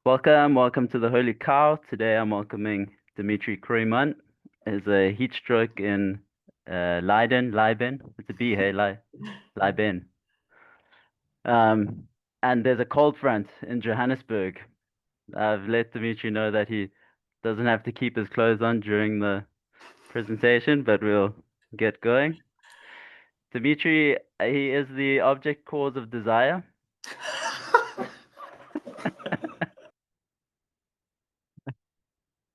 Welcome to the Holy Cow. Today I'm welcoming Dimitri CROOIJMANS. Is a heat stroke in Leiden. It's a B, hey, Leiden. Um, and there's a cold front in Johannesburg. I've let Dimitri know that he doesn't have to keep his clothes on during the presentation, but we'll get going. Dimitri, he is the object cause of desire.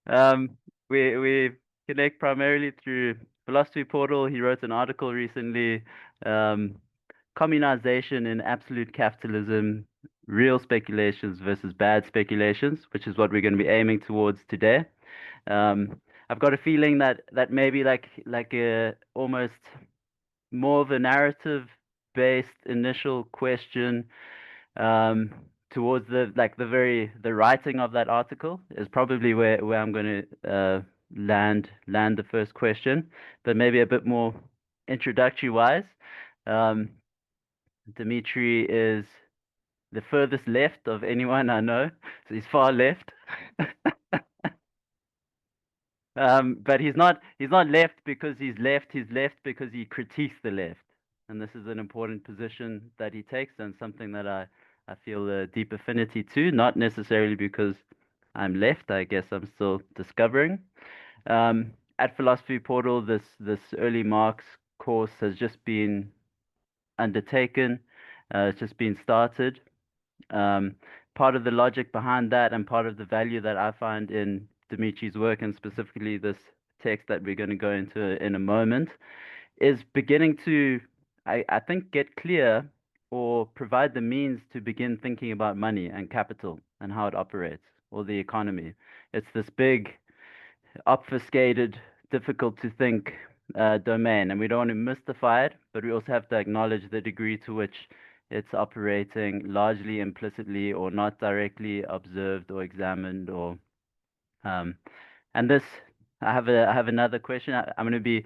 Um, we connect primarily through Philosophy Portal. He wrote an article recently, um, Communization in Absolute Capitalism, Real Speculations versus Bad Speculations, which is what we're going to be aiming towards today. I've got a feeling that maybe like a almost more of a narrative-based initial question um, towards the writing of that article is probably where I'm going to land the first question, but maybe a bit more introductory wise. Um, Dimitri is the furthest left of anyone I know, so he's far left. But he's not left because he's left. He's left because he critiques the left, and this is an important position that he takes, and something that I feel a deep affinity to. Not necessarily because I'm left. I guess I'm still discovering. At Philosophy Portal, this early Marx course has just been undertaken. It's just been started. Um, Part of the logic behind that and part of the value that I find in Dimitri's work, and specifically this text that we're going to go into in a moment, is beginning to, I think, get clear or provide the means to begin thinking about money and capital and how it operates, or the economy. It's this big, obfuscated, difficult to think domain, and we don't want to mystify it, but we also have to acknowledge the degree to which it's operating largely implicitly or not directly observed or examined or um, and this I have another question. I'm going to be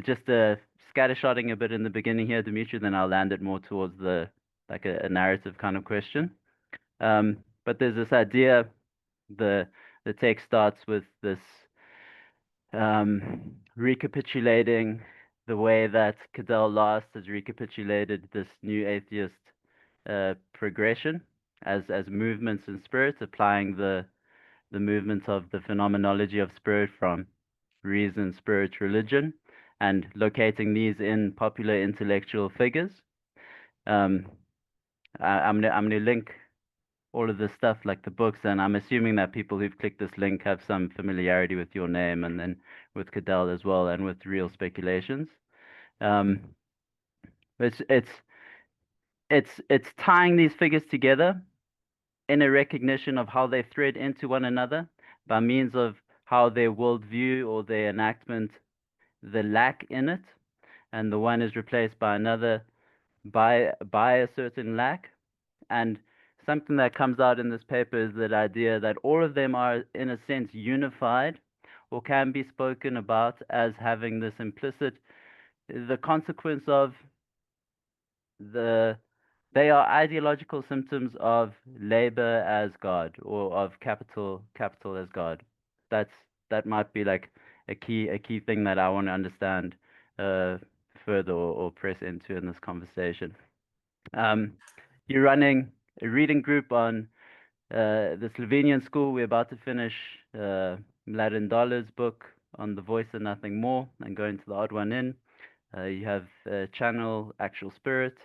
just scattershotting a bit in the beginning here, Dimitri, then I'll land it more towards the like a narrative kind of question. But there's this idea, the the text starts with this recapitulating the way that Cadell Last has recapitulated this new atheist progression as movements in spirit, applying the movement of the phenomenology of spirit from reason, spirit, religion, and locating these in popular intellectual figures. Um, I'm gonna link all of this stuff like the books, and I'm assuming that people who've clicked this link have some familiarity with your name and then with Cadell as well, and with real speculations. Um, it's it's it's tying these figures together in a recognition of how they thread into one another by means of how their worldview or their enactment, the lack in it, and the one is replaced by another by a certain lack. And something that comes out in this paper is that idea that all of them are, in a sense, unified or can be spoken about as having this implicit, the consequence of the, they are ideological symptoms of labor as God or of capital as God. That's, that might be like a key thing that I want to understand uh, further or press into in this conversation. Um, you're running a reading group on the Slovenian school. We're about to finish Mladen Dollar's book on the voice and nothing more, and going to the odd one in. You have Channel Actual Spirit,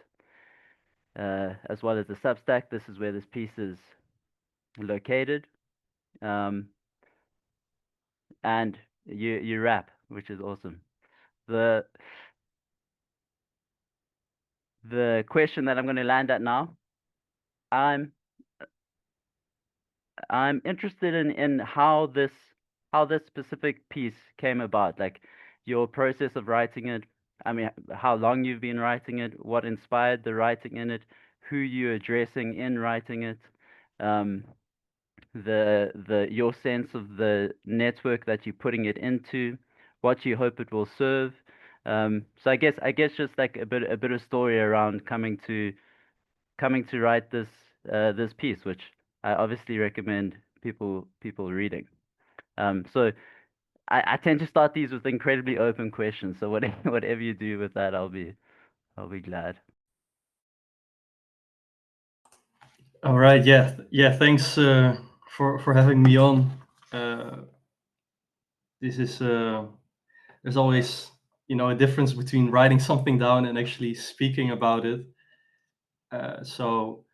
as well as the Substack. This is where this piece is located. Um, and you rap, which is awesome. The the question that I'm going to land at now, I'm I'm interested in how this specific piece came about, like your process of writing it. I mean, how long you've been writing it, what inspired the writing in it, who you're addressing in writing it, um, the your sense of the network that you're putting it into, what you hope it will serve. So I guess just like a bit of story around coming to write this this piece, which I obviously recommend people reading. So I tend to start these with incredibly open questions. So whatever whatever you do with that, I'll be glad. All right, yeah. Thanks for having me on. This is there's always a difference between writing something down and actually speaking about it. So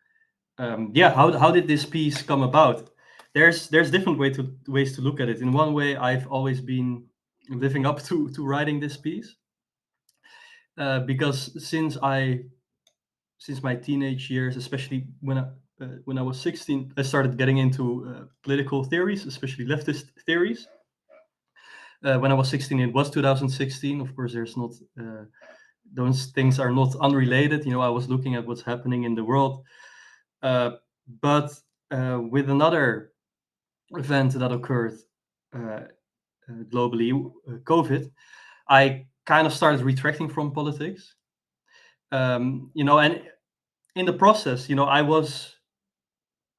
how did this piece come about? There's different ways to look at it. In one way, I've always been living up to writing this piece because since my teenage years, especially when I was 16, I started getting into political theories, especially leftist theories. When I was 16, it was 2016. Of course, there's not those things are not unrelated. I was looking at what's happening in the world, uh, but with another event that occurred uh, globally, COVID, I kind of started retracting from politics. And in the process,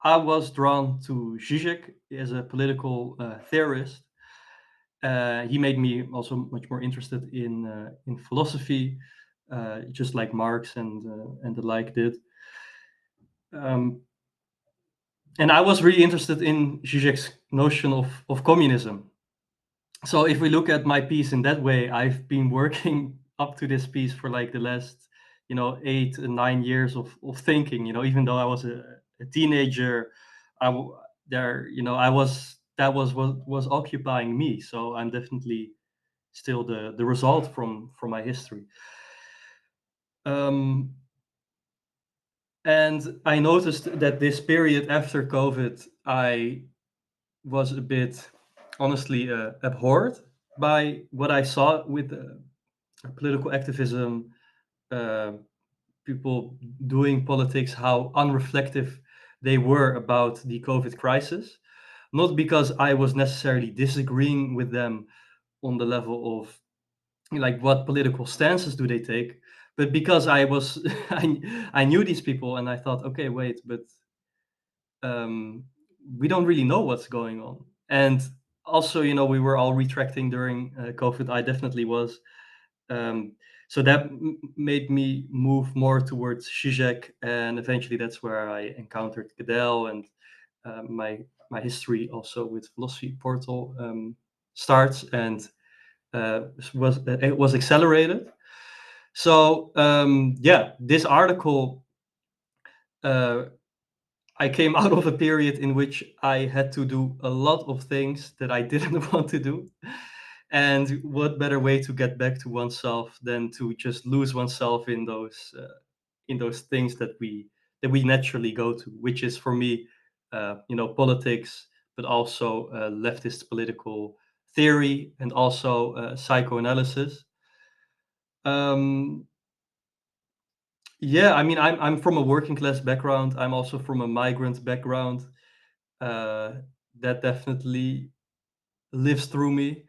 I was drawn to Zizek as a political theorist. He made me also much more interested in philosophy, just like Marx and the like did. Um, and I was really interested in Zizek's notion of communism. So if we look at my piece in that way, I've been working up to this piece for like the last 8 and 9 years of thinking. Even though I was a teenager, I w- there you know I was that was what was occupying me. So I'm definitely still the result from my history. Um, and I noticed that this period after COVID, I was a bit honestly abhorred by what I saw with political activism, uh, people doing politics, how unreflective they were about the COVID crisis. Not because I was necessarily disagreeing with them on the level of like what political stances do they take, but because I was I knew these people and I thought, okay, wait, but um, we don't really know what's going on. And also, we were all retracting during COVID. I definitely was. Um, so that made me move more towards Zizek, and eventually that's where I encountered Gödel, and my history also with Philosophy Portal starts, and it was accelerated. So yeah, this article, uh, I came out of a period in which I had to do a lot of things that I didn't want to do. And what better way to get back to oneself than to just lose oneself in those things that we naturally go to, which is for me, politics, but also leftist political theory and also psychoanalysis. Um, yeah, I mean, I'm from a working class background. I'm also from a migrant background. Uh, that definitely lives through me,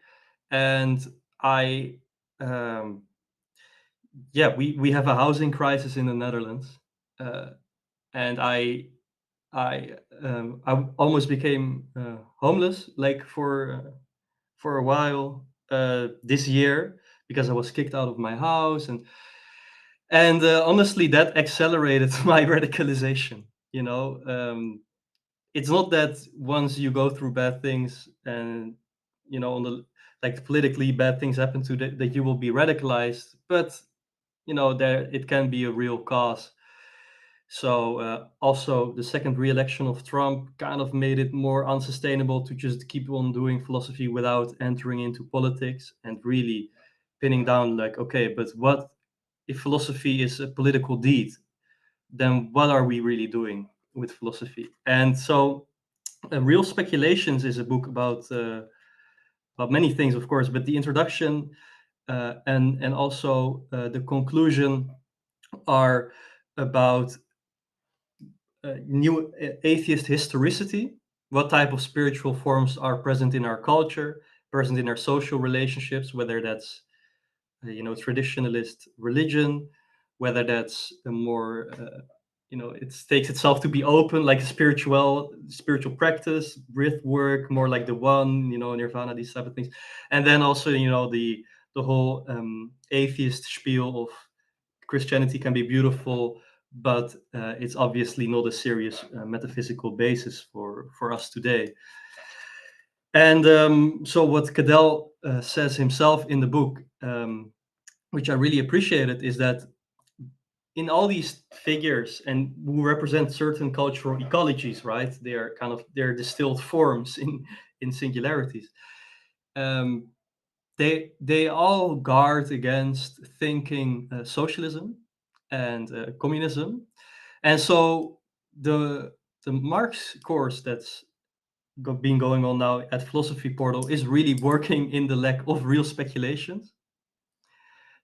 and I um, yeah, we have a housing crisis in the Netherlands, uh, and I almost became homeless like for a while this year because I was kicked out of my house, and honestly that accelerated my radicalization. It's not that once you go through bad things and on the like politically bad things happen to that you will be radicalized, but there it can be a real cause. So also the second re-election of Trump kind of made it more unsustainable to just keep on doing philosophy without entering into politics and really pinning down like, okay, but what if philosophy is a political deed, then what are we really doing with philosophy? And so Real Speculations is a book about many things, of course, but the introduction and also the conclusion are about new atheist historicity. What type of spiritual forms are present in our culture, present in our social relationships, whether that's traditionalist religion, whether that's a more it takes itself to be open, like a spiritual practice, breath work, more like the one, nirvana, these type of things. And then also, the whole atheist spiel of Christianity can be beautiful, but it's obviously not a serious metaphysical basis for us today. And so what Cadell says himself in the book, which I really appreciated, is that in all these figures and who represent certain cultural ecologies, right? They're distilled forms in singularities. They all guard against thinking socialism and communism, and so the Marx course that's been going on now at Philosophy Portal is really working in the lack of real speculations.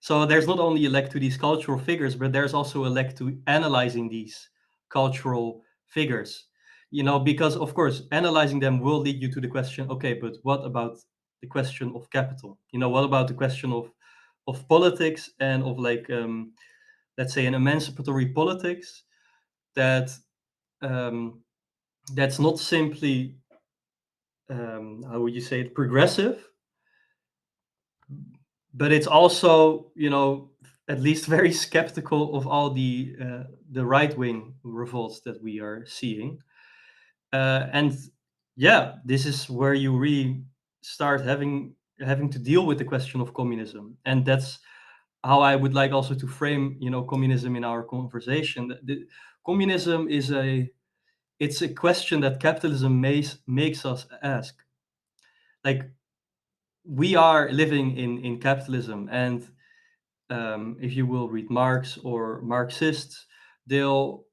So there's not only a lack to these cultural figures, but there's also a lack to analyzing these cultural figures. Because of course, analyzing them will lead you to the question, okay, but what about the question of capital? What about the question of politics and of let's say an emancipatory politics that that's not simply how would you say it, progressive, but it's also, at least very skeptical of all the right wing revolts that we are seeing. And yeah, this is where you really start having to deal with the question of communism, and that's how I would like also to frame, communism in our conversation. Communism it's a question that capitalism makes us ask. Like, we are living in capitalism, and if you will read Marx or Marxists, they'll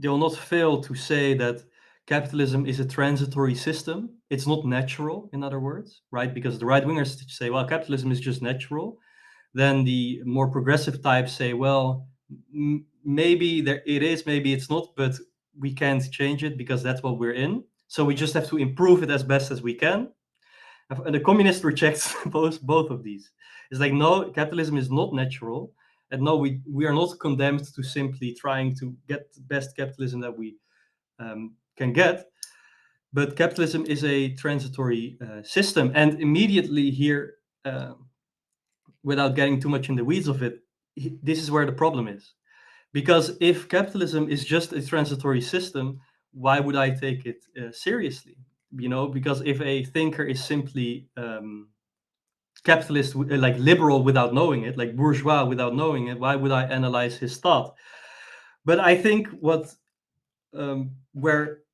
not fail to say that capitalism is a transitory system. It's not natural, in other words, right? Because the right wingers say, well, capitalism is just natural. Then the more progressive types say, well, maybe it is, maybe it's not, but we can't change it because that's what we're in. So we just have to improve it as best as we can. And the communist rejects both of these. It's like, no, capitalism is not natural, and no, we are not condemned to simply trying to get the best capitalism that we can get. But capitalism is a transitory system, and immediately here, without getting too much in the weeds of it, this is where the problem is. Because if capitalism is just a transitory system, why would I take it seriously? Because if a thinker is simply capitalist, like liberal without knowing it, like bourgeois without knowing it, why would I analyze his thought? But I think where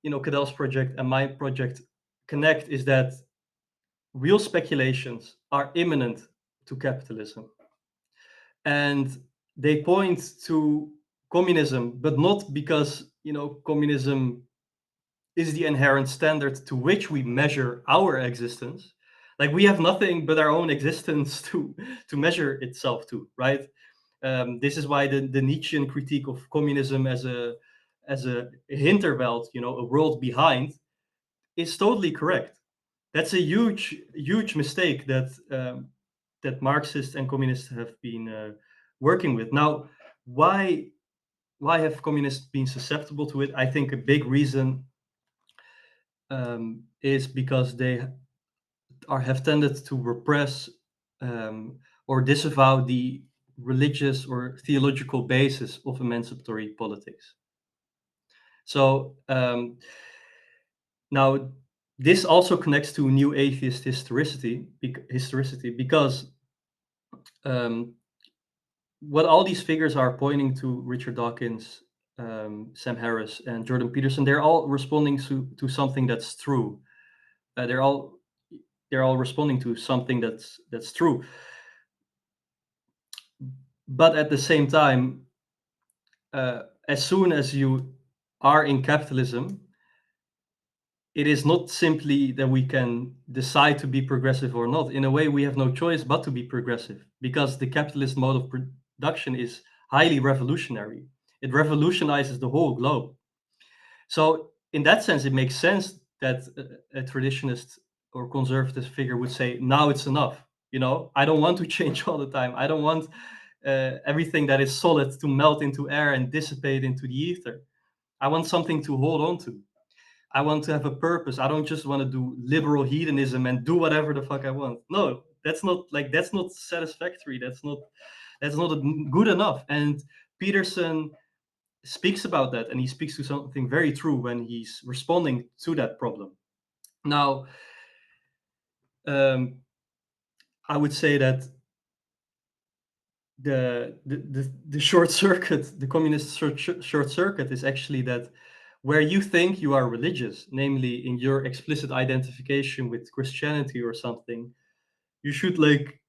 Cadell's project and my project connect is that real speculations are imminent to capitalism, and they point to communism, but not because communism is the inherent standard to which we measure our existence. Like, we have nothing but our own existence to measure itself to, right? This is why the Nietzschean critique of communism as a hinterwelt, a world behind, is totally correct. That's a huge mistake that Marxists and communists have been working with. Now, why have communists been susceptible to it? I think a big reason is because they have tended to repress or disavow the religious or theological basis of emancipatory politics. So now this also connects to new atheist historicity because what all these figures are pointing to, Richard Dawkins, Sam Harris, and Jordan Peterson, they're all responding to something that's true. They're all responding to something that's true. But at the same time, as soon as you are in capitalism, it is not simply that we can decide to be progressive or not. In a way, we have no choice but to be progressive, because the capitalist mode of production is highly revolutionary. It revolutionizes the whole globe. So in that sense, it makes sense that a traditionalist or conservative figure would say, now it's enough. I don't want to change all the time. I don't want everything that is solid to melt into air and dissipate into the ether. I want something to hold on to. I want to have a purpose. I don't just want to do liberal hedonism and do whatever the fuck I want. No, that's not satisfactory. That's not good enough. And Peterson speaks about that, and he speaks to something very true when he's responding to that problem. Now, I would say that the short circuit, the communist short circuit, is actually that where you think you are religious, namely in your explicit identification with Christianity or something, you should like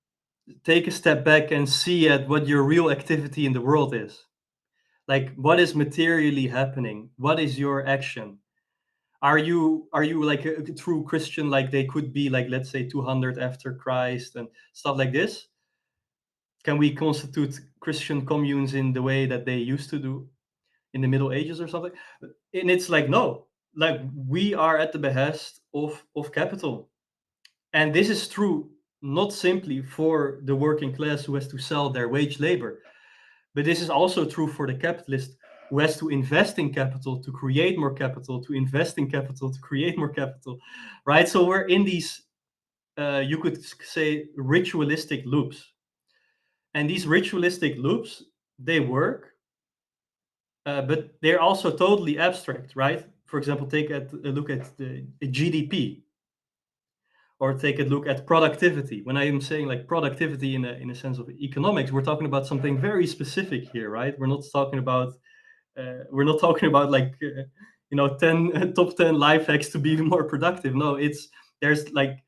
take a step back and see at what your real activity in the world is. Like, what is materially happening? What is your action? Are you like a true Christian, like they could be like, let's say 200 after Christ and stuff like this? Can we constitute Christian communes in the way that they used to do in the Middle Ages or something? And it's like, no, like we are at the behest of capital. And this is true not simply for the working class who has to sell their wage labor, but this is also true for the capitalist who has to invest in capital to create more capital, to invest in capital to create more capital, right? So we're in these, you could say, ritualistic loops. And these ritualistic loops, they work, but they're also totally abstract, right? For example, take a look at the GDP, or take a look at productivity. When I am saying like productivity in a sense of economics, we're talking about something very specific here, right? We're not talking about like 10 top 10 life hacks to be more productive. No, there's like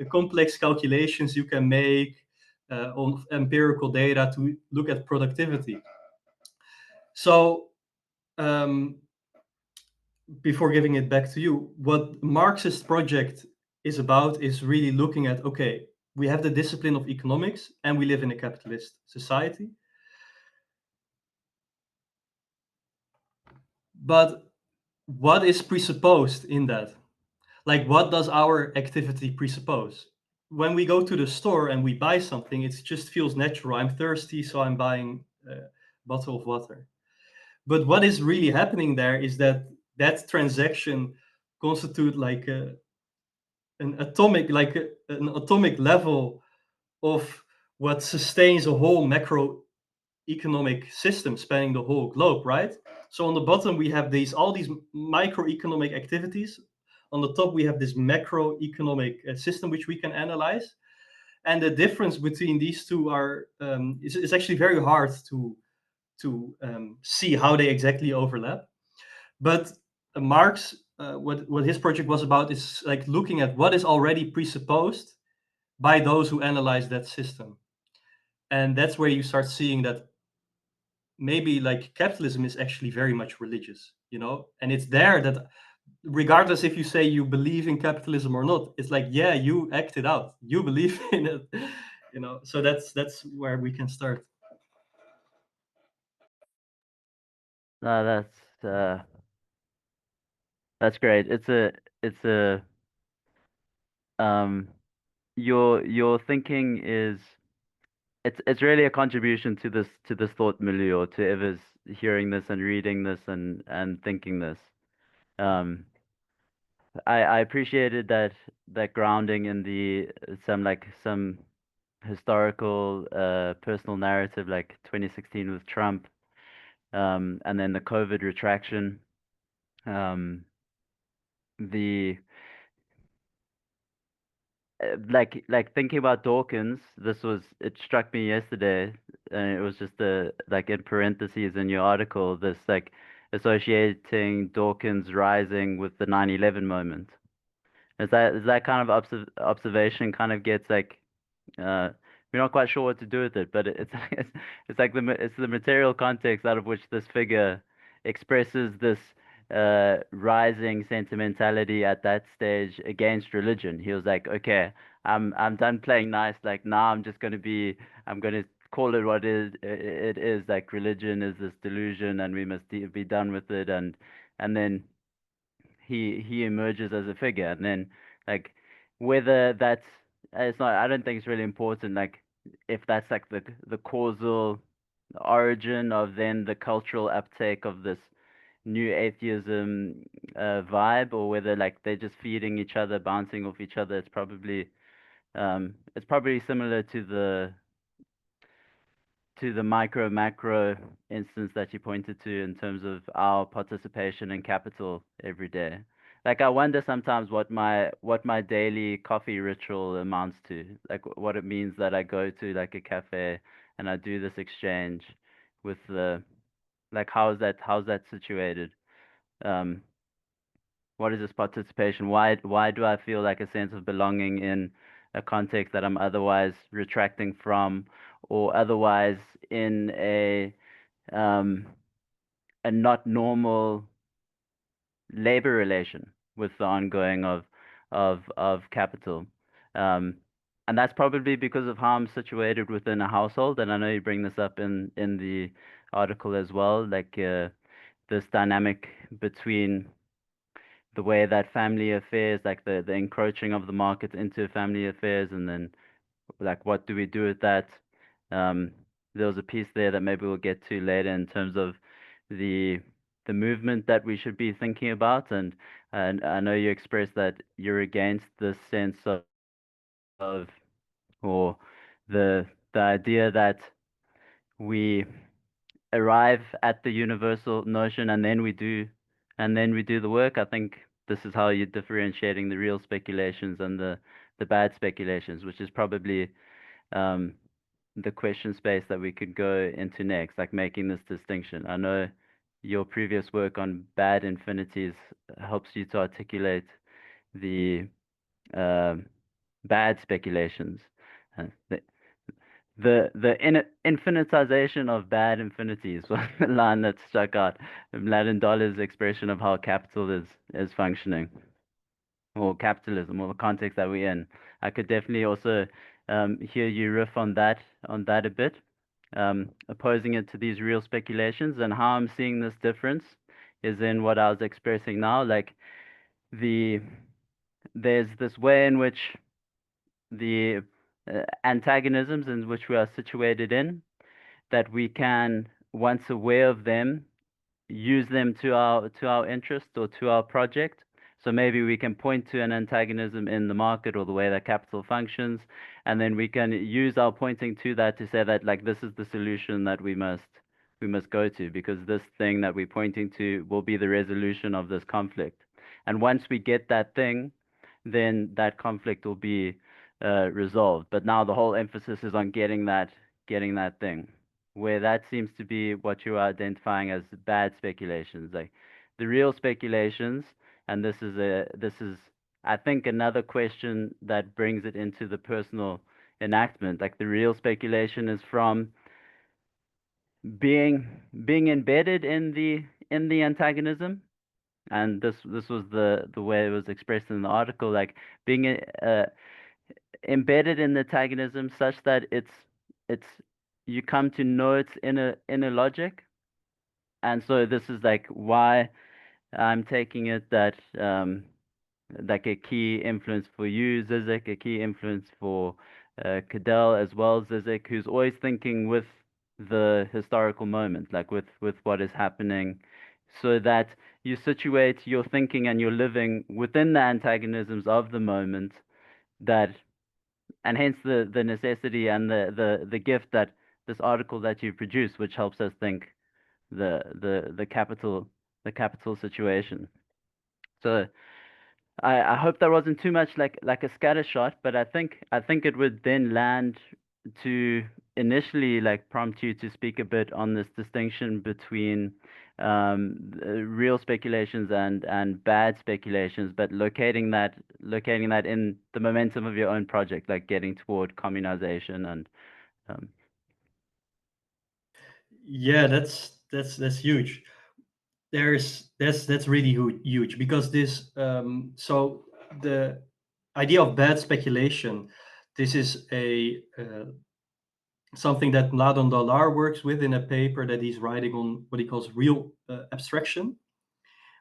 complex calculations you can make on empirical data to look at productivity. So before giving it back to you, what Marxist project is about is really looking at, okay, we have the discipline of economics and we live in a capitalist society. But what is presupposed in that? Like, what does our activity presuppose? When we go to the store and we buy something, it just feels natural. I'm thirsty, so I'm buying a bottle of water. But what is really happening there is that transaction constitute like an atomic level of what sustains a whole macroeconomic system spanning the whole globe, right? So on the bottom we have all these microeconomic activities. On the top we have this macroeconomic system which we can analyze, and the difference between these two is actually very hard to see how they exactly overlap. But Marx, what his project was about is like looking at what is already presupposed by those who analyze that system. And that's where you start seeing that maybe like capitalism is actually very much religious, and it's there that regardless if you say you believe in capitalism or not, it's like, yeah, you act it out, you believe in it, so that's where we can start. No, that's great. It's a your thinking is it's really a contribution to this thought milieu, or to others hearing this and reading this and thinking this. Um, I appreciated that grounding in the some historical personal narrative, like 2016 with Trump, and then the COVID retraction, the like thinking about Dawkins. It struck me yesterday, and it was just like in parentheses in your article, this like associating Dawkins rising with the 9/11 moment. Is that kind of observation kind of gets like uh we're not quite sure what to do with it, but it's like it's the material context out of which this figure expresses this rising sentimentality at that stage against religion. He was like, okay, I'm done playing nice. Like now I'm gonna call it what it is. Like religion is this delusion, and we must be done with it. And then he emerges as a figure, and then like whether that's it's not, I don't think it's really important, like if that's like the causal origin of then the cultural uptake of this new atheism vibe, or whether like they're just feeding each other, bouncing off each other. It's probably similar to the micro macro instance that you pointed to in terms of our participation in capital every day. Like I wonder sometimes what my daily coffee ritual amounts to, like what it means that I go to like a cafe and I do this exchange with the, like how's that situated? Um, what is this participation? Why do I feel like a sense of belonging in a context that I'm otherwise retracting from, or otherwise in um, a not normal labor relation with the ongoing of capital? Um, and that's probably because of how I'm situated within a household. And I know you bring this up in the article as well, like this dynamic between the way that family affairs, like the encroaching of the market into family affairs, and then like what do we do with that? Um, there was a piece there that maybe we'll get to later in terms of the the movement that we should be thinking about, and I know you expressed that you're against this sense of or the idea that we arrive at the universal notion and then we do the work. I think this is how you're differentiating the real speculations and the bad speculations, which is probably um, the question space that we could go into next, like making this distinction. I know your previous work on bad infinities helps you to articulate the um bad speculations. The infinitization of bad infinities was the line that stuck out. Mladen Dollar's expression of how capital is functioning, or capitalism, or the context that we're in. I could definitely also hear you riff on that a bit, opposing it to these real speculations, and how I'm seeing this difference is in what I was expressing now. Like the there's this way in which the antagonisms in which we are situated in, that we can, once aware of them, use them to our interest or to our project. So maybe we can point to an antagonism in the market or the way that capital functions, and then we can use our pointing to that to say that like this is the solution that we must go to, because this thing that we're pointing to will be the resolution of this conflict. And once we get that thing, then that conflict will be resolved. But now the whole emphasis is on getting that thing, where that seems to be what you're identifying as bad speculations. Like the real speculations, and this is I think another question that brings it into the personal enactment. Like the real speculation is from being embedded in the antagonism, and this was the way it was expressed in the article, like being embedded in the antagonism such that it's you come to know its inner logic. And so this is like why I'm taking it that like a key influence for you, Zizek, a key influence for Cadell as well, Zizek, who's always thinking with the historical moment, like with what is happening, so that you situate your thinking and your living within the antagonisms of the moment, that and hence the necessity and the gift that this article that you produce, which helps us think the capital situation. So I hope that wasn't too much like a scattershot, but I think it would then land to initially like prompt you to speak a bit on this distinction between real speculations and bad speculations, but locating that in the momentum of your own project, like getting toward communization and um, Yeah, that's huge. That's really huge, because this so the idea of bad speculation, this is a something that Mladen Dollar works with in a paper that he's writing on what he calls real abstraction,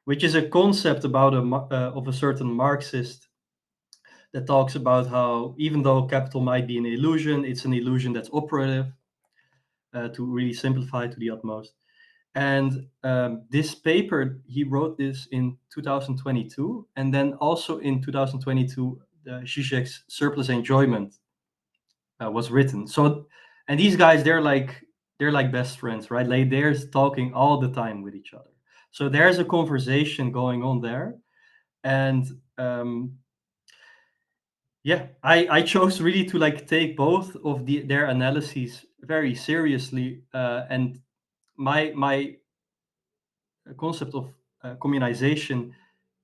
which is a concept about of a certain Marxist that talks about how even though capital might be an illusion, it's an illusion that's operative. to really simplify to the utmost. And this paper, he wrote this in 2022, and then also in 2022, Zizek's Surplus Enjoyment was written. So, and these guys, they're like best friends, right? Like they're talking all the time with each other. So there's a conversation going on there, and yeah, I chose really to like take both of their analyses very seriously, and my concept of communization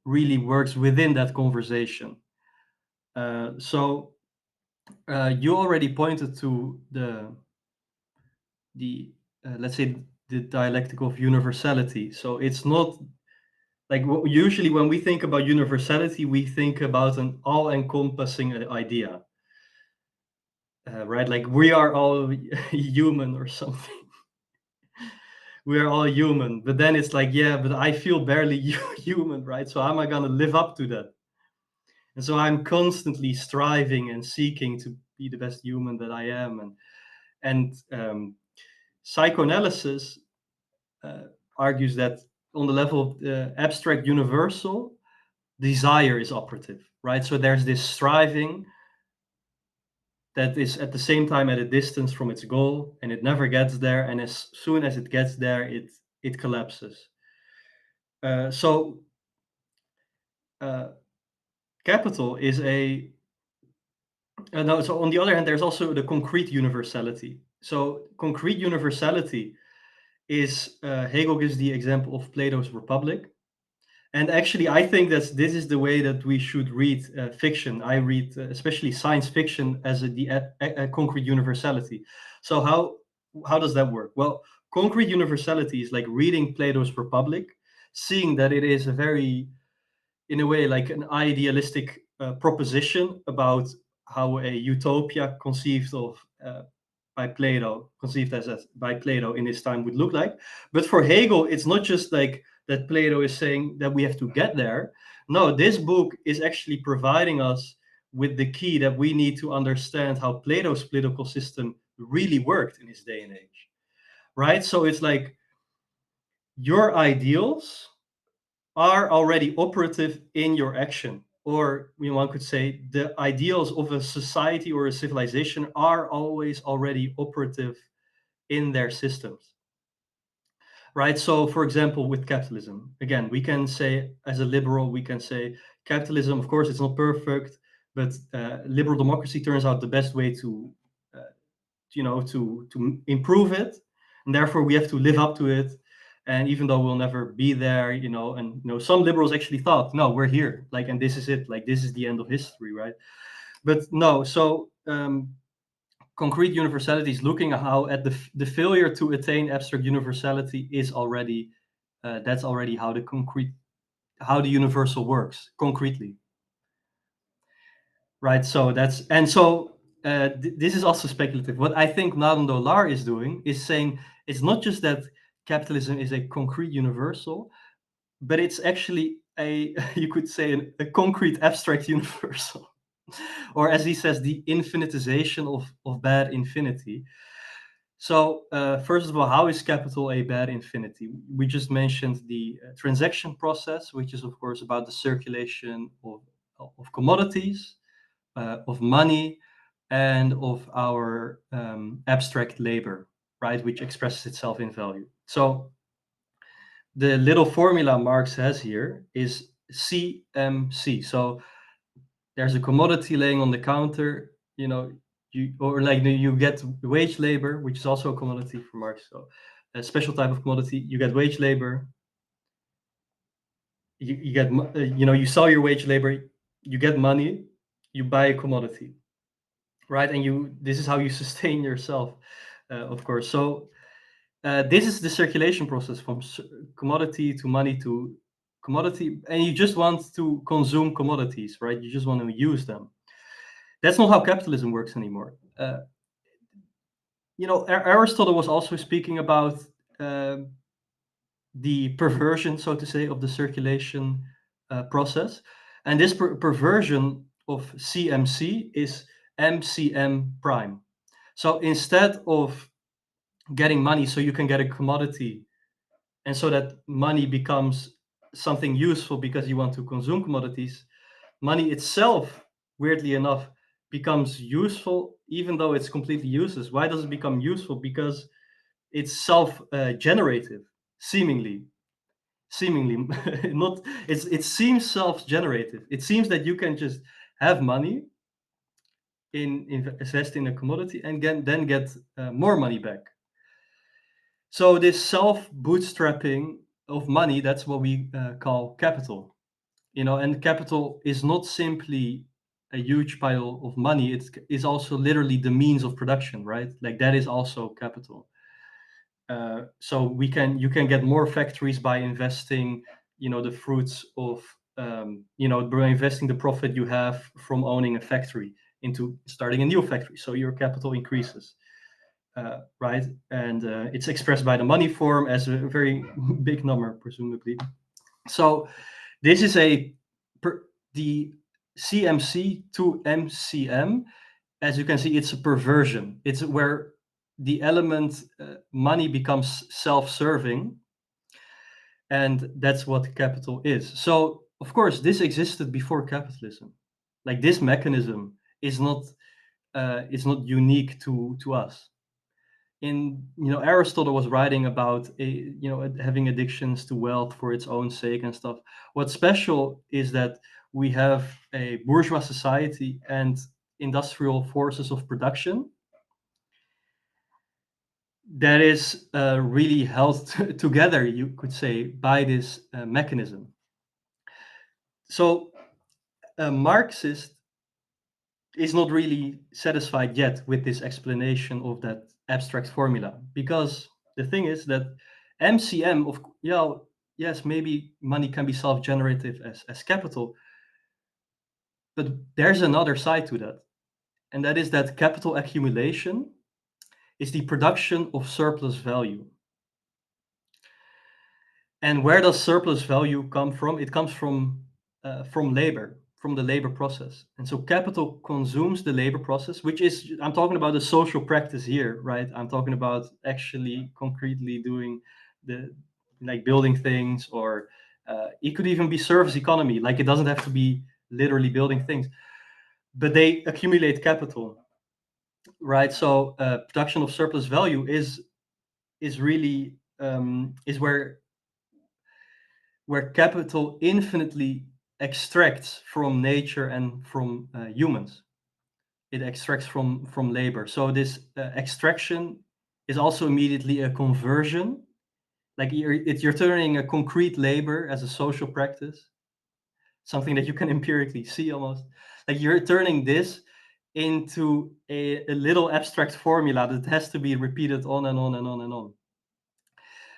really works within that conversation. So you already pointed to the let's say the dialectic of universality. So it's not like usually when we think about universality, we think about an all-encompassing idea, right? Like we are all human or something. We are all human, but then it's like, yeah, but I feel barely human, right? So how am I going to live up to that? And so I'm constantly striving and seeking to be the best human that I am. And psychoanalysis argues that on the level of the abstract universal, desire is operative, right? So there's this striving that is at the same time at a distance from its goal, and it never gets there. And as soon as it gets there, it collapses. So capital is a no. So on the other hand, there's also the concrete universality. So concrete universality is Hegel gives the example of Plato's Republic. And actually, I think that this is the way that we should read fiction. I read especially science fiction as a concrete universality. So how does that work? Well, concrete universality is like reading Plato's Republic, seeing that it is a very, in a way, like an idealistic proposition about how a utopia conceived of by Plato, conceived as by Plato in his time would look like. But for Hegel, it's not just like that Plato is saying that we have to get there. No, this book is actually providing us with the key that we need to understand how Plato's political system really worked in his day and age, right? So it's like your ideals are already operative in your action. Or one could say the ideals of a society or a civilization are always already operative in their systems, right? So for example, with capitalism, again, we can say as a liberal, we can say capitalism, of course it's not perfect, but liberal democracy turns out the best way to to improve it, and therefore we have to live up to it. And even though we'll never be there, and some liberals actually thought, no, we're here, like, and this is it, like this is the end of history, right? But no. So concrete universality is looking at how at the failure to attain abstract universality is already that's already how the universal works concretely, right? So this is also speculative. What I think Naden Dolar is doing is saying it's not just that capitalism is a concrete universal, but it's actually a you could say a concrete abstract universal, or as he says, the infinitization of bad infinity. So first of all, how is capital a bad infinity? We just mentioned the transaction process, which is of course about the circulation of commodities, of money, and of our abstract labor, right, which expresses itself in value. So the little formula Marx has here is C-M-C. So there's a commodity laying on the counter, you get wage labor, which is also a commodity for Marx. So a special type of commodity, you get wage labor, you get, you sell your wage labor, you get money, you buy a commodity, right? And this is how you sustain yourself, of course. So this is the circulation process from commodity to money to commodity, and you just want to consume commodities, right? You just want to use them. That's not how capitalism works anymore. Aristotle was also speaking about the perversion, so to say, of the circulation process. And this perversion of C-M-C is MCM prime. So instead of getting money so you can get a commodity, and so that money becomes something useful because you want to consume commodities, money itself, weirdly enough, becomes useful even though it's completely useless. Why does it become useful? Because it's self-generative, seemingly. Seemingly, not. It seems self-generative. It seems that you can just have money, invest in a commodity, and then get more money back. So this self-bootstrapping of money, that's what we call capital. And capital is not simply a huge pile of money. It is also literally the means of production, right? Like that is also capital. So you can get more factories by investing, the fruits of, by investing the profit you have from owning a factory into starting a new factory. So your capital increases, right? And it's expressed by the money form as a very big number, presumably. So this is the C-M-C to M-C-M. As you can see, it's a perversion. It's where the element money becomes self-serving, and that's what capital is. So, of course, this existed before capitalism. Like this mechanism is not unique to us. Aristotle was writing about having addictions to wealth for its own sake and stuff. What's special is that we have a bourgeois society and industrial forces of production that is really held together, you could say, by this mechanism. So a Marxist is not really satisfied yet with this explanation of that abstract formula, because the thing is that MCM yes, maybe money can be self-generative as capital, but there's another side to that, and that is that capital accumulation is the production of surplus value. And where does surplus value come from? It comes from labor, from the labor process. And so capital consumes the labor process, which is, I'm talking about the social practice here, right? I'm talking about actually concretely doing like building things, or it could even be service economy. Like it doesn't have to be literally building things, but they accumulate capital, right? So production of surplus value is really is where capital infinitely extracts from nature and from humans. It extracts from labor. So this extraction is also immediately a conversion. Like you're turning a concrete labor as a social practice, something that you can empirically see almost. Like you're turning this into a little abstract formula that has to be repeated on and on and on and on.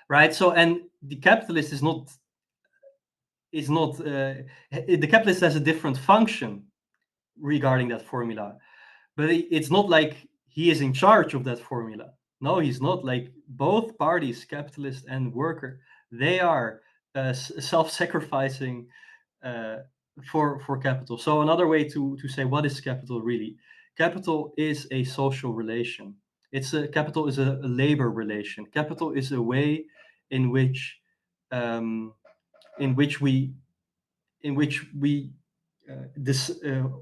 Right? So, and the capitalist is not the capitalist has a different function regarding that formula, but it's not like he is in charge of that formula. No, he's not. Like both parties, capitalist and worker, they are self-sacrificing for capital. So another way to say what is capital really? Capital is a social relation. Capital is a labor relation. Capital is a way in which um, in which we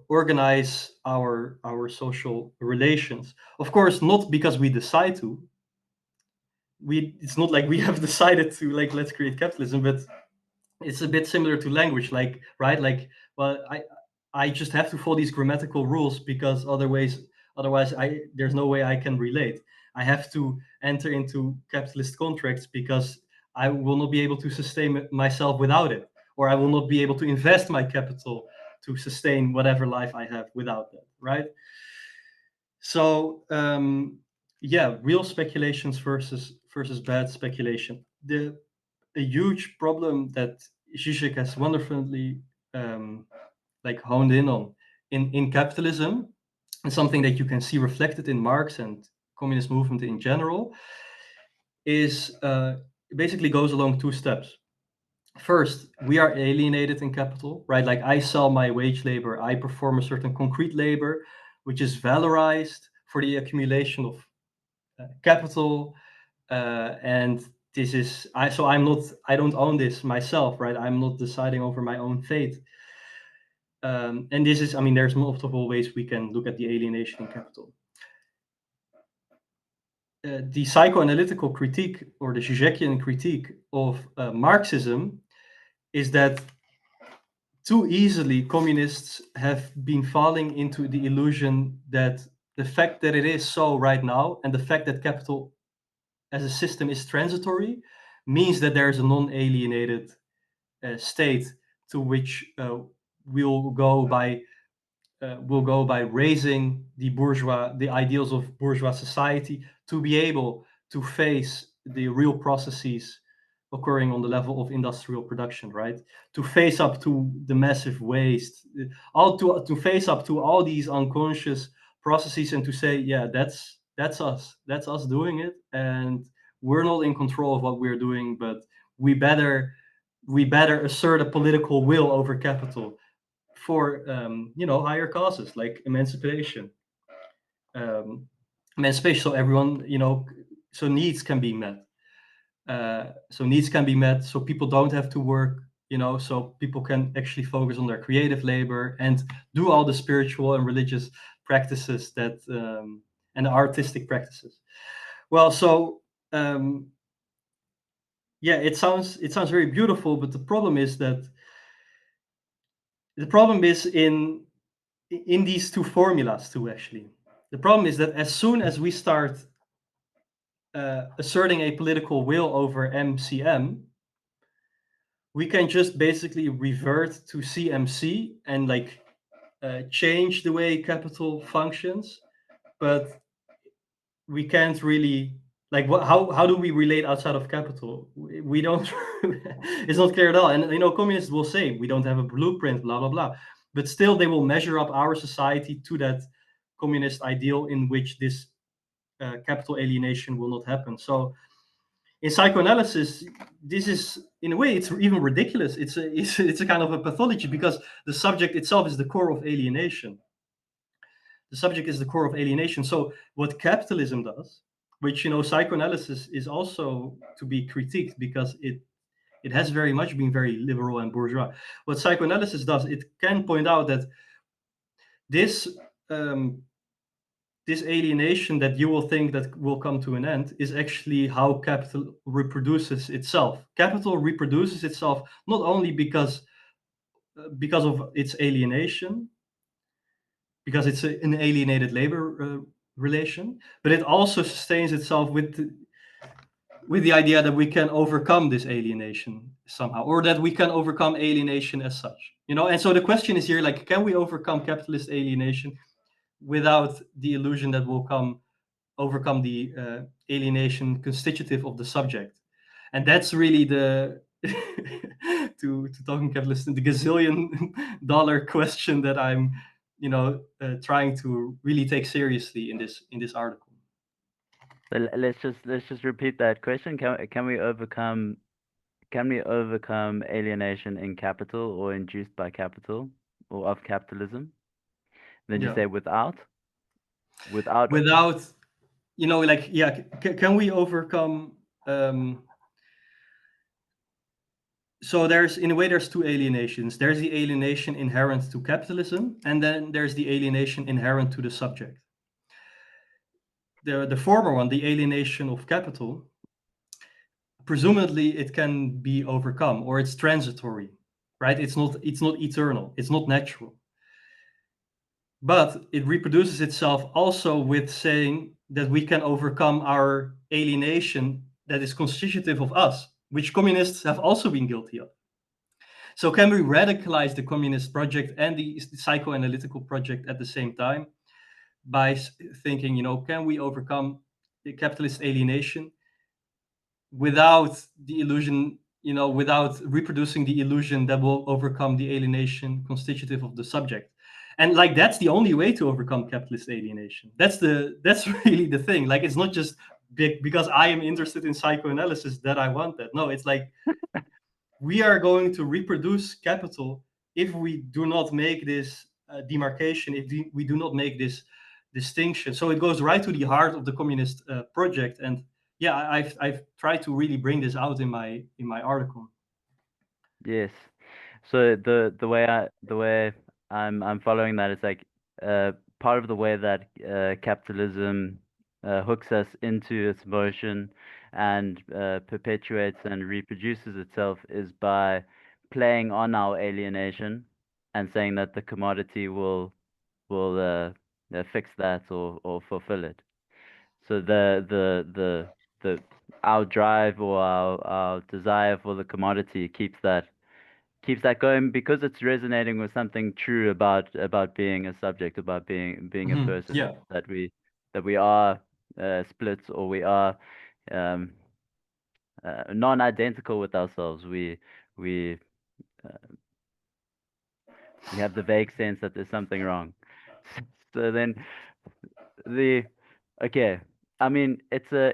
organize our social relations. Of course, not because we decide to. It's not like we have decided to, like, let's create capitalism, but it's a bit similar to language, like, right? Like, well, I just have to follow these grammatical rules because otherwise there's no way I can relate. I have to enter into capitalist contracts because I will not be able to sustain myself without it, or I will not be able to invest my capital to sustain whatever life I have without that, right? So real speculations versus bad speculation. A huge problem that Zizek has wonderfully like honed in on in capitalism, and something that you can see reflected in Marx and communist movement in general, is basically goes along two steps. First, we are alienated in capital, right? Like I sell my wage labor, I perform a certain concrete labor, which is valorized for the accumulation of capital. And this is I don't own this myself, right? I'm not deciding over my own fate. And this is, I mean, there's multiple ways we can look at the alienation in capital. The psychoanalytical critique, or the Zizekian critique of Marxism, is that too easily communists have been falling into the illusion that the fact that it is so right now, and the fact that capital as a system is transitory, means that there is a non-alienated state to which we'll go by raising the ideals of bourgeois society, to be able to face the real processes occurring on the level of industrial production, right? To face up to the massive waste, to face up to all these unconscious processes, and to say, yeah, that's us doing it, and we're not in control of what we're doing, but we better assert a political will over capital for higher causes like emancipation, so everyone, so needs can be met. So people don't have to work, so people can actually focus on their creative labor and do all the spiritual and religious practices that and the artistic practices. Well, so yeah, it sounds very beautiful, but the problem is in these two formulas too, actually. The problem is that as soon as we start asserting a political will over MCM, we can just basically revert to CMC and change the way capital functions, but we can't really how do we relate outside of capital? We don't. It's not clear at all. And communists will say we don't have a blueprint, blah blah blah, but still they will measure up our society to that communist ideal in which this capital alienation will not happen. So in psychoanalysis, this is, in a way, it's even ridiculous. It's a kind of a pathology, because the subject itself is the core of alienation. The subject is the core of alienation. So what capitalism does, which psychoanalysis is also to be critiqued, because it has very much been very liberal and bourgeois. What psychoanalysis does, it can point out that this this alienation that you will think that will come to an end is actually how capital reproduces itself. Capital reproduces itself not only because of its alienation, because it's an alienated labor relation, but it also sustains itself with the idea that we can overcome this alienation somehow, or that we can overcome alienation as such. And so the question is here, can we overcome capitalist alienation without the illusion that we'll overcome the alienation constitutive of the subject? And that's really the to talking capitalist, the gazillion-dollar question that I'm trying to really take seriously in this article. So let's just repeat that question. Can we overcome alienation in capital, or induced by capital, or of capitalism? Then you say without, can we overcome? So in a way there's two alienations. There's the alienation inherent to capitalism, and then there's the alienation inherent to the subject. The former one, the alienation of capital, presumably it can be overcome, or it's transitory, right? It's not eternal, it's not natural. But it reproduces itself also with saying that we can overcome our alienation that is constitutive of us, which communists have also been guilty of. So can we radicalize the communist project and the psychoanalytical project at the same time by thinking, can we overcome the capitalist alienation without the illusion, without reproducing the illusion that will overcome the alienation constitutive of the subject? And that's the only way to overcome capitalist alienation. That's really the thing. It's not just because I am interested in psychoanalysis that I want that. No, it's we are going to reproduce capital if we do not make this demarcation, if we do not make this distinction. So it goes right to the heart of the communist project. And yeah, I've tried to really bring this out in my article. Yes. So the way I'm following that is like part of the way that capitalism hooks us into its motion and perpetuates and reproduces itself is by playing on our alienation and saying that the commodity will fix that or fulfill it. So the our drive or our desire for the commodity keeps that going because it's resonating with something true about being a subject, about being a person, Yeah. that we are split or we are um, non-identical with ourselves. We uh, we have the vague sense that there's something wrong. So then the okay, I mean it's a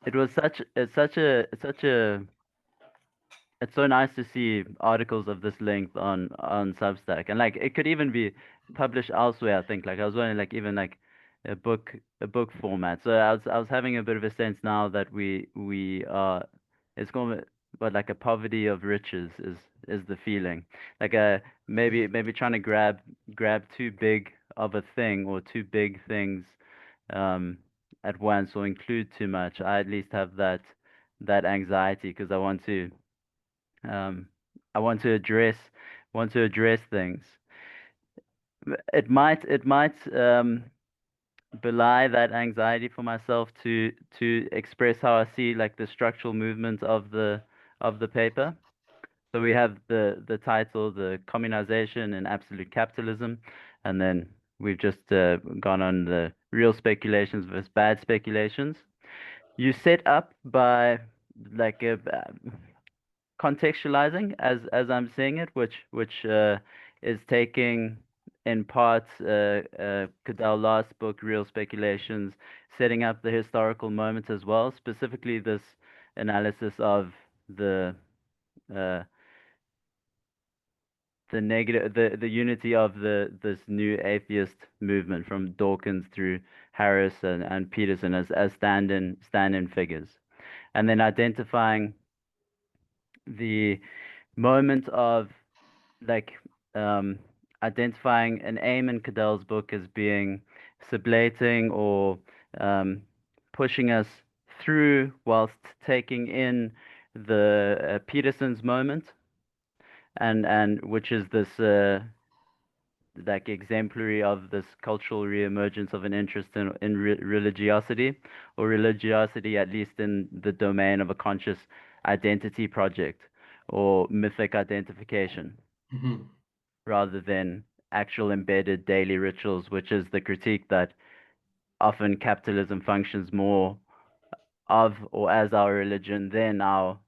it was such a it's so nice to see articles of this length on Substack, and like it could even be published elsewhere. I think like I was wondering like even like a book format. So I was having a bit of a sense now that we are it's going but like a poverty of riches is the feeling like maybe trying to grab too big of a thing or too big things um at once or include too much. I at least have that anxiety because um, I want to address things. It might belie that anxiety for myself to express how I see like the structural movement of the paper. So we have the title, the communization and absolute capitalism, and then we've just gone on the real speculations versus bad speculations. You set up by like contextualizing as I'm seeing it, which is taking in parts Cadell last book, Real Speculations, setting up the historical moment as well, specifically this analysis of the uh, the negative the unity of this new atheist movement from Dawkins through Harris and Peterson as stand-in figures, and then identifying the moment of like um, identifying an aim in Cadell's book as being sublating or um, pushing us through whilst taking in the Peterson's moment, and which is this like exemplary of this cultural reemergence of an interest in religiosity, or religiosity at least in the domain of a conscious identity project or mythic identification Hmm. rather than actual embedded daily rituals, which is the critique that often capitalism functions more of or as our religion than our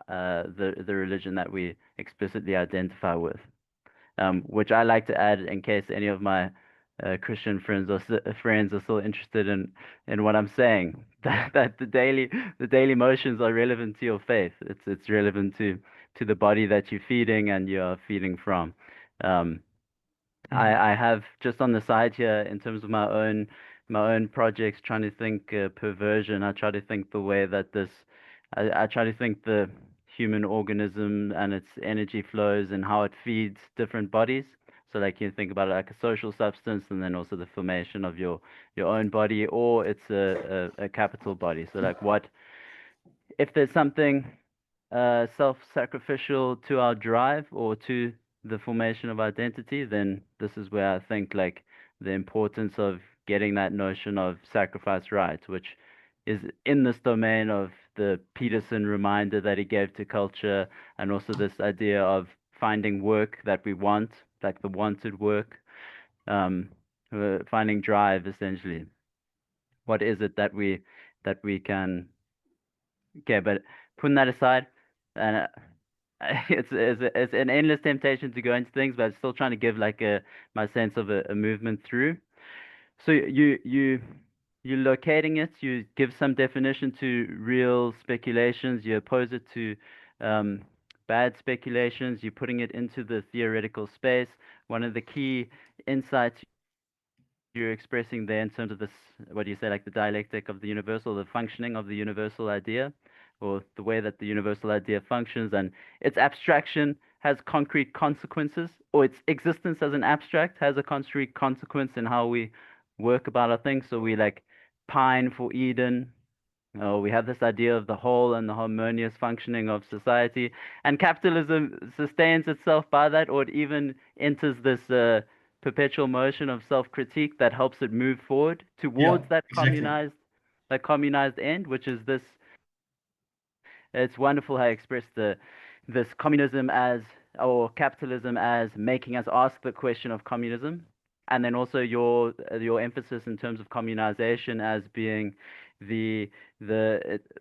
the religion that we explicitly identify with. Which I like to add in case any of my Christian friends are still interested in what I'm saying. That the daily motions are relevant to your faith. It's relevant to the body that you're feeding and you're feeding from. Um, I have just on the side here in terms of my own projects trying to think perversion. I try to think the way that I try to think the human organism and its energy flows and how it feeds different bodies. So like you think about it like a social substance and then also the formation of your own body, or it's a capital body. So like what if there's something self-sacrificial to our drive or to the formation of identity, then this is where I think like the importance of getting that notion of sacrifice right, which is in this domain of the Peterson reminder that he gave to culture, and also this idea of finding work that we want, like the wanted work, um, finding drive essentially. What is it that we can okay, but putting that aside, and it's an endless temptation to go into things, but I'm still trying to give like my sense of a movement through. So you're locating it. You give some definition to real speculations. You oppose it to um, bad speculations. You're putting it into the theoretical space. One of the key insights you have you're expressing there in terms of this, what do you say, like the dialectic of the universal, the functioning of the universal idea, or the way that the universal idea functions, and its abstraction has concrete consequences, or its existence as an abstract has a concrete consequence in how we work about our things. So we like pine for Eden. Oh, we have this idea of the whole and the harmonious functioning of society, and capitalism sustains itself by that, or it even enters this perpetual motion of self-critique that helps it move forward Yeah, towards that exactly. communized end, which is this. It's wonderful how I expressed this communism as, or capitalism as, making us ask the question of communism, and then also your emphasis in terms of communization as being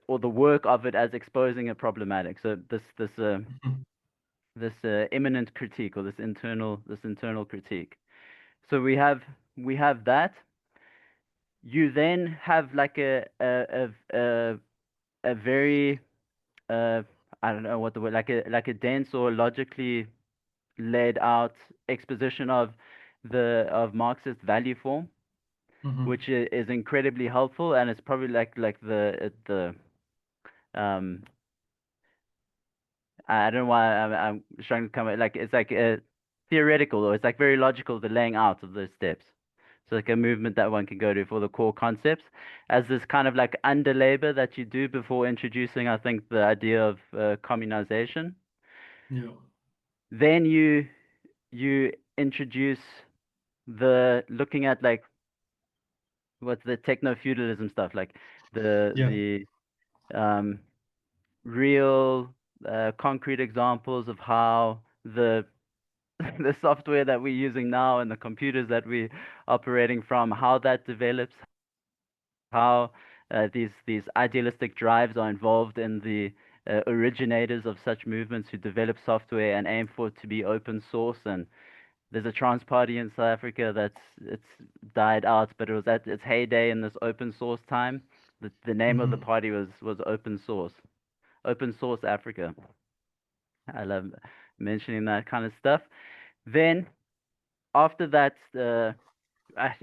or the work of it as exposing a problematic. So Mhm. this imminent critique, or this internal critique. So we have that. You then have like a very uh, I don't know what the word, like a dense or logically laid out exposition of Marxist value form, Mhm. which is incredibly helpful, and it's probably like the um I don't know why I'm trying to come like it's like theoretical, or it's like very logical, the laying out of those steps. So like a movement that one can go to for the core concepts as this kind of like under labor that you do before introducing, I think, the idea of communization. Yeah. Then you introduce the looking at like what's the techno-feudalism stuff, like Yeah. the um, real concrete examples of how the the software that we're using now and the computers that we're operating from, how that develops, how these idealistic drives are involved in the originators of such movements who develop software and aim for it to be open source. And there's a trans party in South Africa it's died out, but it was at its heyday in this open source time. The name of the Mhm. party was Open Source Africa. I love mentioning that kind of stuff. Then after that,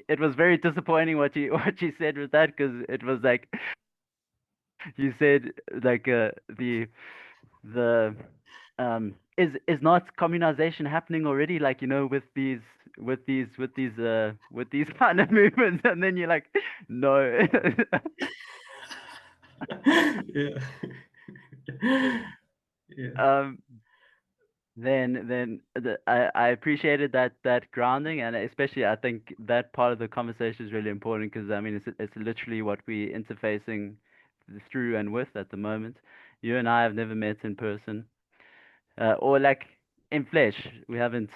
it was very disappointing what you what you said with that, because it was like you said like the is not communization happening already, like, with these kind of movements, and then you're like, no. Yeah. Yeah. um I appreciated that grounding, and especially I think that part of the conversation is really important, because I mean it's literally what we're interfacing through and with at the moment. You and I have never met in person, or like in flesh. We haven't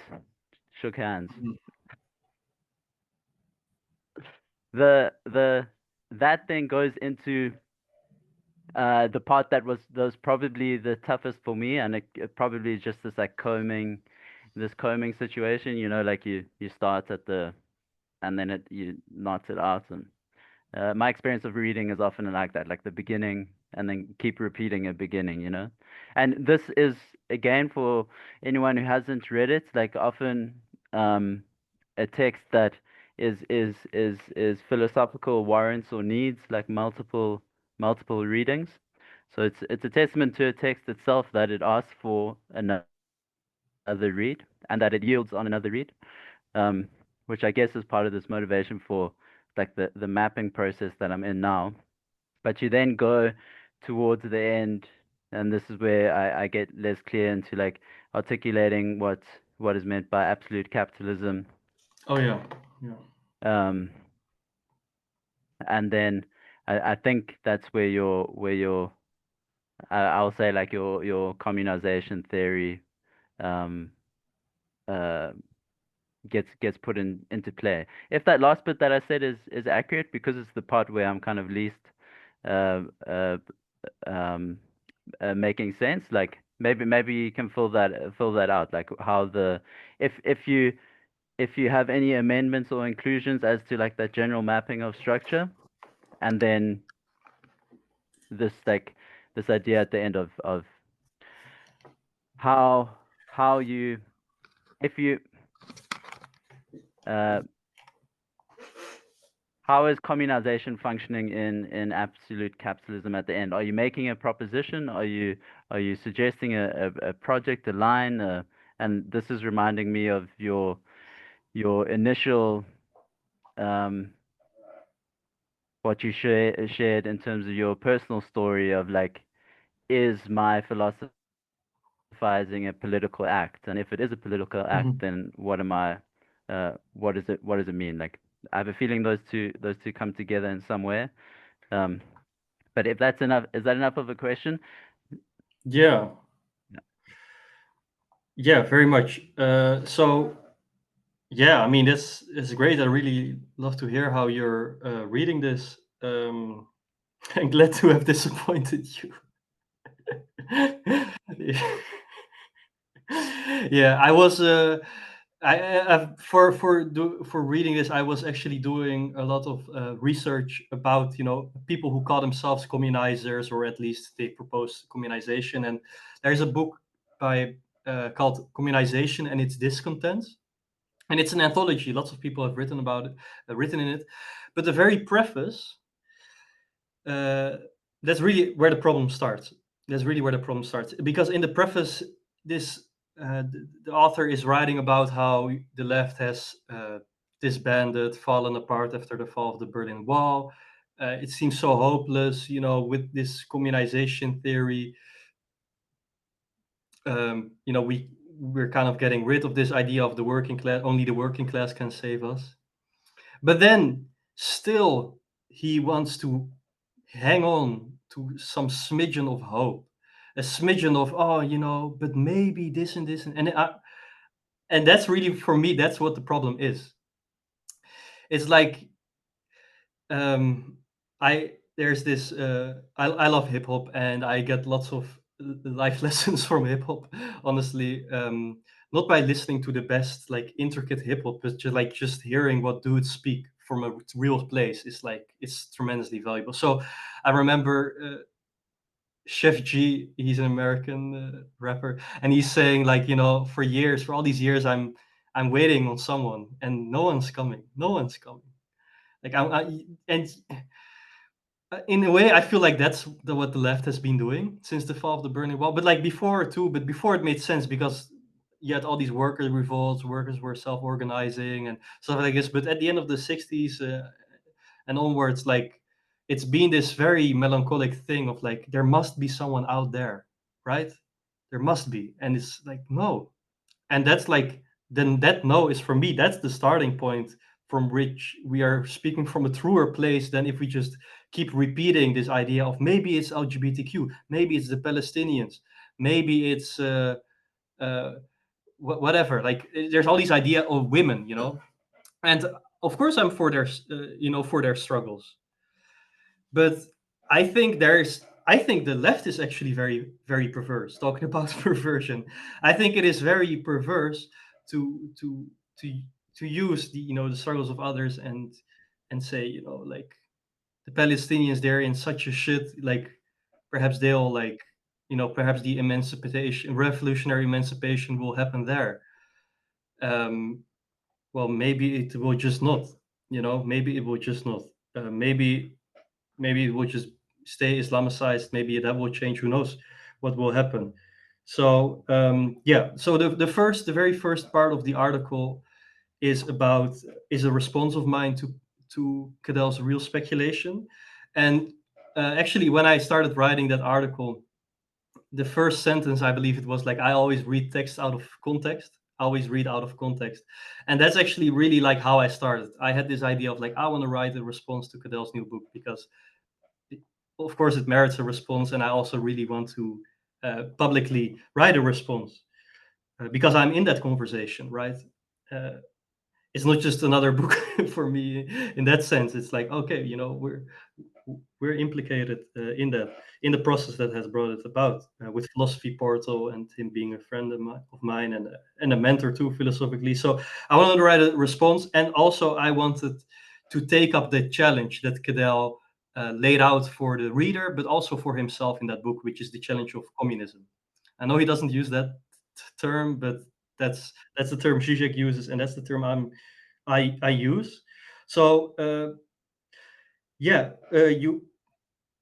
shook hands. Mhm. The that thing goes into the part that was probably the toughest for me, and it probably just this combing situation. Like you start at the and then you knot it out, and my experience of reading is often like that, like the beginning and then keep repeating a beginning. And this is, again, for anyone who hasn't read it, like often um, a text that is philosophical, warrants or needs like multiple readings. So it's a testament to a text itself that it asks for another read, and that it yields on another read, um, which I guess is part of this motivation for like the mapping process that I'm in now. But you then go towards the end, and this is where I get less clear into like articulating what is meant by absolute capitalism. Oh yeah. Yeah. Um, and then I think that's where your I'll say like your communization theory um, uh, gets put into play. If that last bit that I said is accurate, because it's the part where I'm kind of least uh, uh, um, making sense, like maybe you can fill that out, like how if you have any amendments or inclusions as to like that general mapping of structure, and then this like this idea at the end of how you if you uh how is communization functioning in absolute capitalism at the end? Are you making a proposition? Are you suggesting a project, a line? And this is reminding me of your initial what you shared in terms of your personal story of like, is my philosophizing a political act? And if it is a political act, Mhm. then what am I? What does it mean? Like, I have a feeling those two come together in some way. Um, but if that's enough, is that enough of a question? Yeah, yeah, very much. So yeah, I mean this is great. I really love to hear how you're reading this. I'm glad to have disappointed you. Yeah, I was. For reading this, I was actually doing a lot of research about people who call themselves communizers, or at least they propose communization. And there's a book by called Communization and Its Discontents, and it's an anthology. Lots of people have written about it, written in it, but the very preface, uh, that's really where the problem starts. That's really where the problem starts, because in the preface, this the author is writing about how the left has disbanded, fallen apart after the fall of the Berlin Wall. It seems so hopeless, with this communization theory. We're kind of getting rid of this idea of the working class. Only the working class can save us. But then still, he wants to hang on to some smidgen of hope, a smidgen of, oh, but maybe this and this, and that's really, for me, that's what the problem is. It's like, um, I there's this. I love hip hop, and I get lots of life lessons from hip hop. Honestly, not by listening to the best, like, intricate hip hop, but just hearing what dudes speak from a real place is like, it's tremendously valuable. So I remember Chef G. He's an American rapper, and he's saying, like, for years, for all these years, I'm waiting on someone, and no one's coming. No one's coming. Like, and in a way, I feel like that's what the left has been doing since the fall of the Berlin Wall. But like before too, but before it made sense, because you had all these worker revolts, workers were self-organizing and stuff like this. But at the end of the '60s and onwards, like, it's been this very melancholic thing of like, there must be someone out there, right? There must be, and it's like, no. And that's like, then that no is, for me, that's the starting point from which we are speaking from a truer place than if we just keep repeating this idea of, maybe it's LGBTQ, maybe it's the Palestinians, maybe it's uh, whatever. Like, there's all these idea of women, and of course I'm for their for their struggles, but I think the left is actually very, very perverse. Talking about perversion, I think it is very perverse to to to to use the struggles of others, and say, like, the Palestinians, they're in such a shit, like, perhaps they'll, like, perhaps the emancipation, revolutionary emancipation, will happen there. um well, maybe it will just not. Maybe it will just not. Maybe it will just stay Islamicized. Maybe that will change. Who knows what will happen? So yeah. So the very first part of the article is a response of mine to Cadell's real speculation, and actually, when I started writing that article, the first sentence, I believe it was like, I always read text out of context. I always read out of context, and that's actually really like how I started. I had this idea of like, I want to write a response to Cadell's new book because of course it merits a response, and I also really want to publicly write a response because I'm in that conversation, right? uh, it's not just another book for me in that sense. It's like, okay, we're implicated in the process that has brought it about, with Philosophy Portal and him being a friend of mine, and a mentor too, philosophically. So I wanted to write a response, and also I wanted to take up the challenge that Cadell laid out for the reader, but also for himself in that book, which is the challenge of communism. I know he doesn't use that term, but that's the term Zizek uses, and that's the term I use. So Yeah, you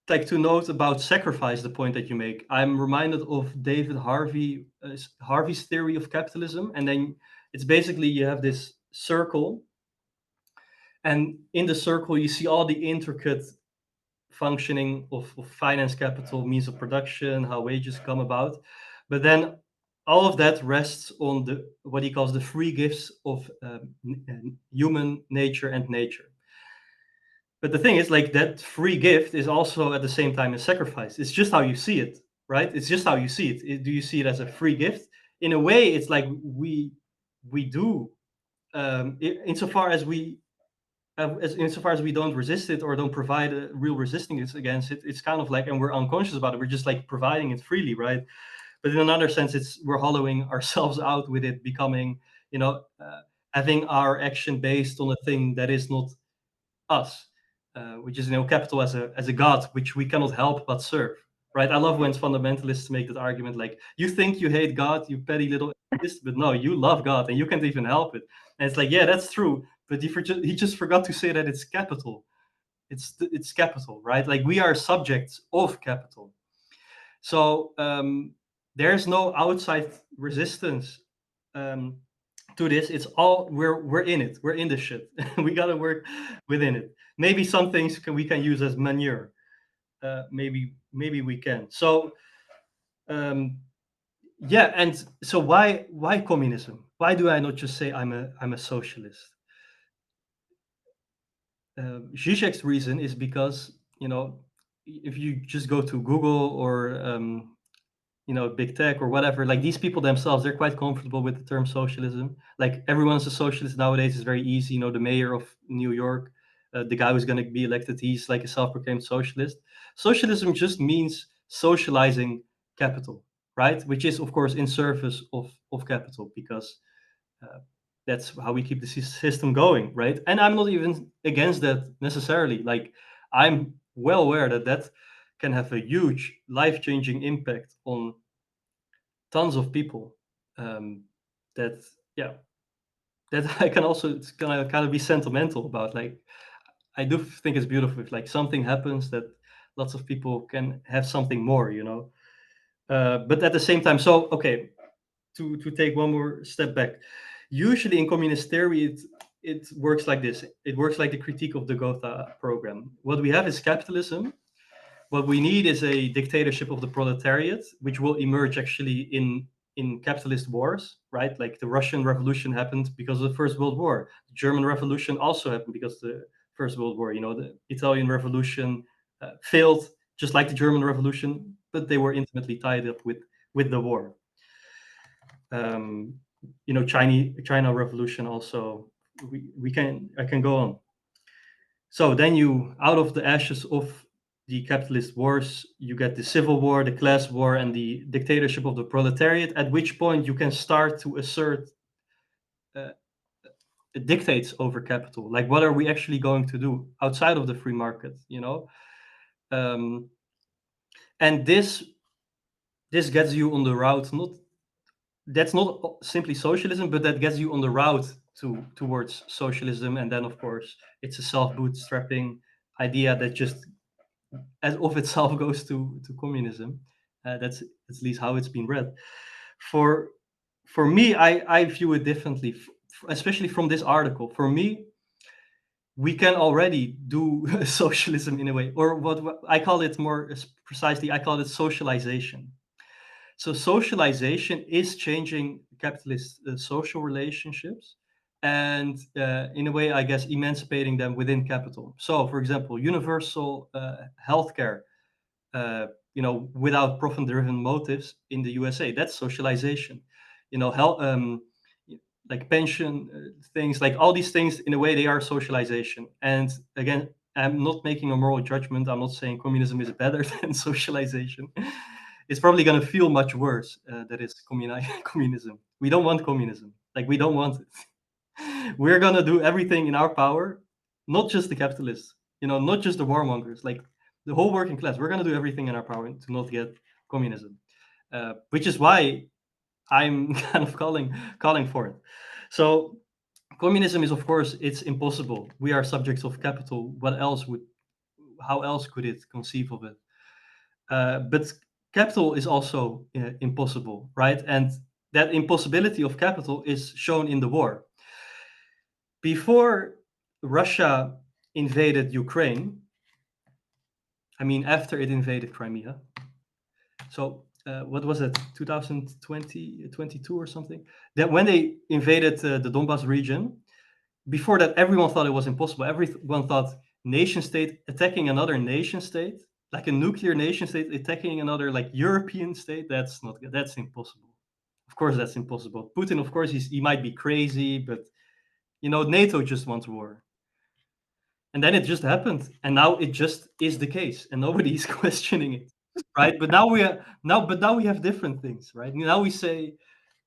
like to note about sacrifice, the point that you make. I'm reminded of David Harvey's theory of capitalism, and then it's basically you have this circle, and in the circle you see all the intricate functioning of finance, capital, means of production, how wages come about, but then all of that rests on the what he calls the free gifts of human nature and nature. But the thing is, like, that free gift is also at the same time a sacrifice. It's just how you see it, right? It's just how you see it. Do you see it as a free gift? In a way, it's like we do, insofar as insofar as we don't resist it or don't provide a real resistance against it. It's kind of like, and we're unconscious about it. We're just like providing it freely, right? But in another sense, it's we're hollowing ourselves out with it, becoming, having our action based on a thing that is not us, which is, capital as a god, which we cannot help but serve. Right? I love when fundamentalists make that argument, like, you think you hate God, you petty little atheist, but no, you love God and you can't even help it. And it's like, yeah, that's true, but he just forgot to say that it's capital. It's capital, right? Like, we are subjects of capital. So there's no outside resistance um, to this. It's all we're in it. We're in the shit. We gotta work within it. Maybe some things we can use as manure. Maybe we can. So um, yeah, and so why communism? Why do I not just say I'm a socialist? Zizek's reason is because, if you just go to Google or big tech or whatever, like, these people themselves, they're quite comfortable with the term socialism. Like, everyone's a socialist nowadays. It's very easy. The mayor of New York, the guy who's going to be elected, he's like a self-proclaimed socialist. Socialism just means socializing capital, right? Which is, of course, in service of capital, because uh, that's how we keep the system going, right? And I'm not even against that necessarily. Like, I'm well aware that that can have a huge life-changing impact on tons of people. Um, that yeah, that I can also, it's kind of be sentimental about. Like, I do think it's beautiful if, like, something happens that lots of people can have something more, but at the same time, so okay, to take one more step back. Usually in communist theory, it works like this. It works like the critique of the Gotha program. What we have is capitalism. What we need is a dictatorship of the proletariat, which will emerge actually in capitalist wars, right? Like, the Russian Revolution happened because of the First World War. The German Revolution also happened because of the First World War. The Italian Revolution failed, just like the German Revolution, but they were intimately tied up with the war. China Revolution also. I can go on. So then, out of the ashes of the capitalist wars, you get the civil war, the class war, and the dictatorship of the proletariat. At which point you can start to assert uh, dictates over capital. Like, what are we actually going to do outside of the free market? Um, and this gets you on the route. Not That's not simply socialism, but that gets you on the route towards socialism. And then, of course, it's a self-bootstrapping idea that just as of itself goes to communism. That's at least how it's been read. For for me, I view it differently, especially from this article. For me, we can already do socialism in a way, or what I call it more precisely. I call it socialization. So socialization is changing capitalist social relationships, and in a way, I guess, emancipating them within capital. So, for example, universal healthcare, without profit-driven motives in the USA. That's socialization. Health, like pension things, like all these things, in a way, they are socialization. And again, I'm not making a moral judgment. I'm not saying communism is better than socialization. It's probably going to feel much worse. That is communism. We don't want communism. Like, we don't want it. We're going to do everything in our power, not just the capitalists, not just the warmongers, like the whole working class. We're going to do everything in our power to not get communism, which is why I'm kind of calling for it. So communism is, of course, it's impossible. We are subjects of capital. What else how else could it conceive of it? But capital is also impossible, right? And that impossibility of capital is shown in the war. Before Russia invaded Ukraine, I mean, after it invaded Crimea, so what was it, 2020, 22 or something? That when they invaded the Donbas region, before that, everyone thought it was impossible. Everyone thought nation state attacking another nation state, like a nuclear nation state attacking another like European state, that's impossible. Of course, that's impossible. Putin, of course, he might be crazy, but NATO just wants war. And then it just happened, and now it just is the case, and nobody is questioning it, right? But now we have different things, right? Now we say,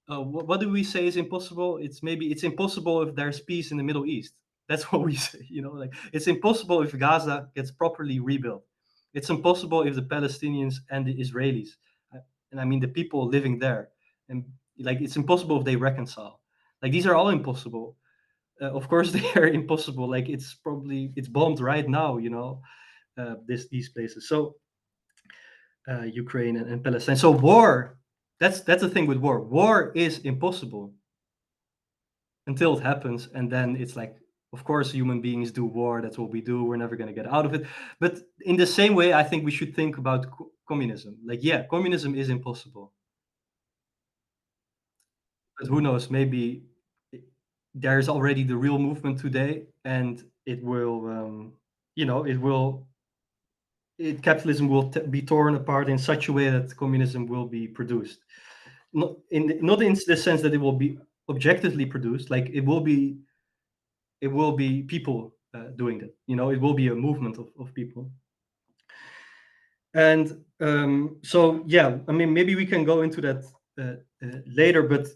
what do we say is impossible? It's impossible if there's peace in the Middle East. That's what we say, like it's impossible if Gaza gets properly rebuilt. It's impossible if the Palestinians and the Israelis, and I mean the people living there, and like it's impossible if they reconcile. Like these are all impossible. Of course, they are impossible. Like it's bombed right now, these places. So Ukraine and Palestine. So war, that's the thing with war. War is impossible until it happens, and then it's like, of course, human beings do war. That's what we do. We're never going to get out of it. But in the same way, I think we should think about communism. Like, yeah, communism is impossible. But who knows? Maybe there's already the real movement today, and it will, capitalism will be torn apart in such a way that communism will be produced. Not in the sense that it will be objectively produced, like it will be people doing that. It will be a movement of people. And so yeah, I mean, maybe we can go into that later. But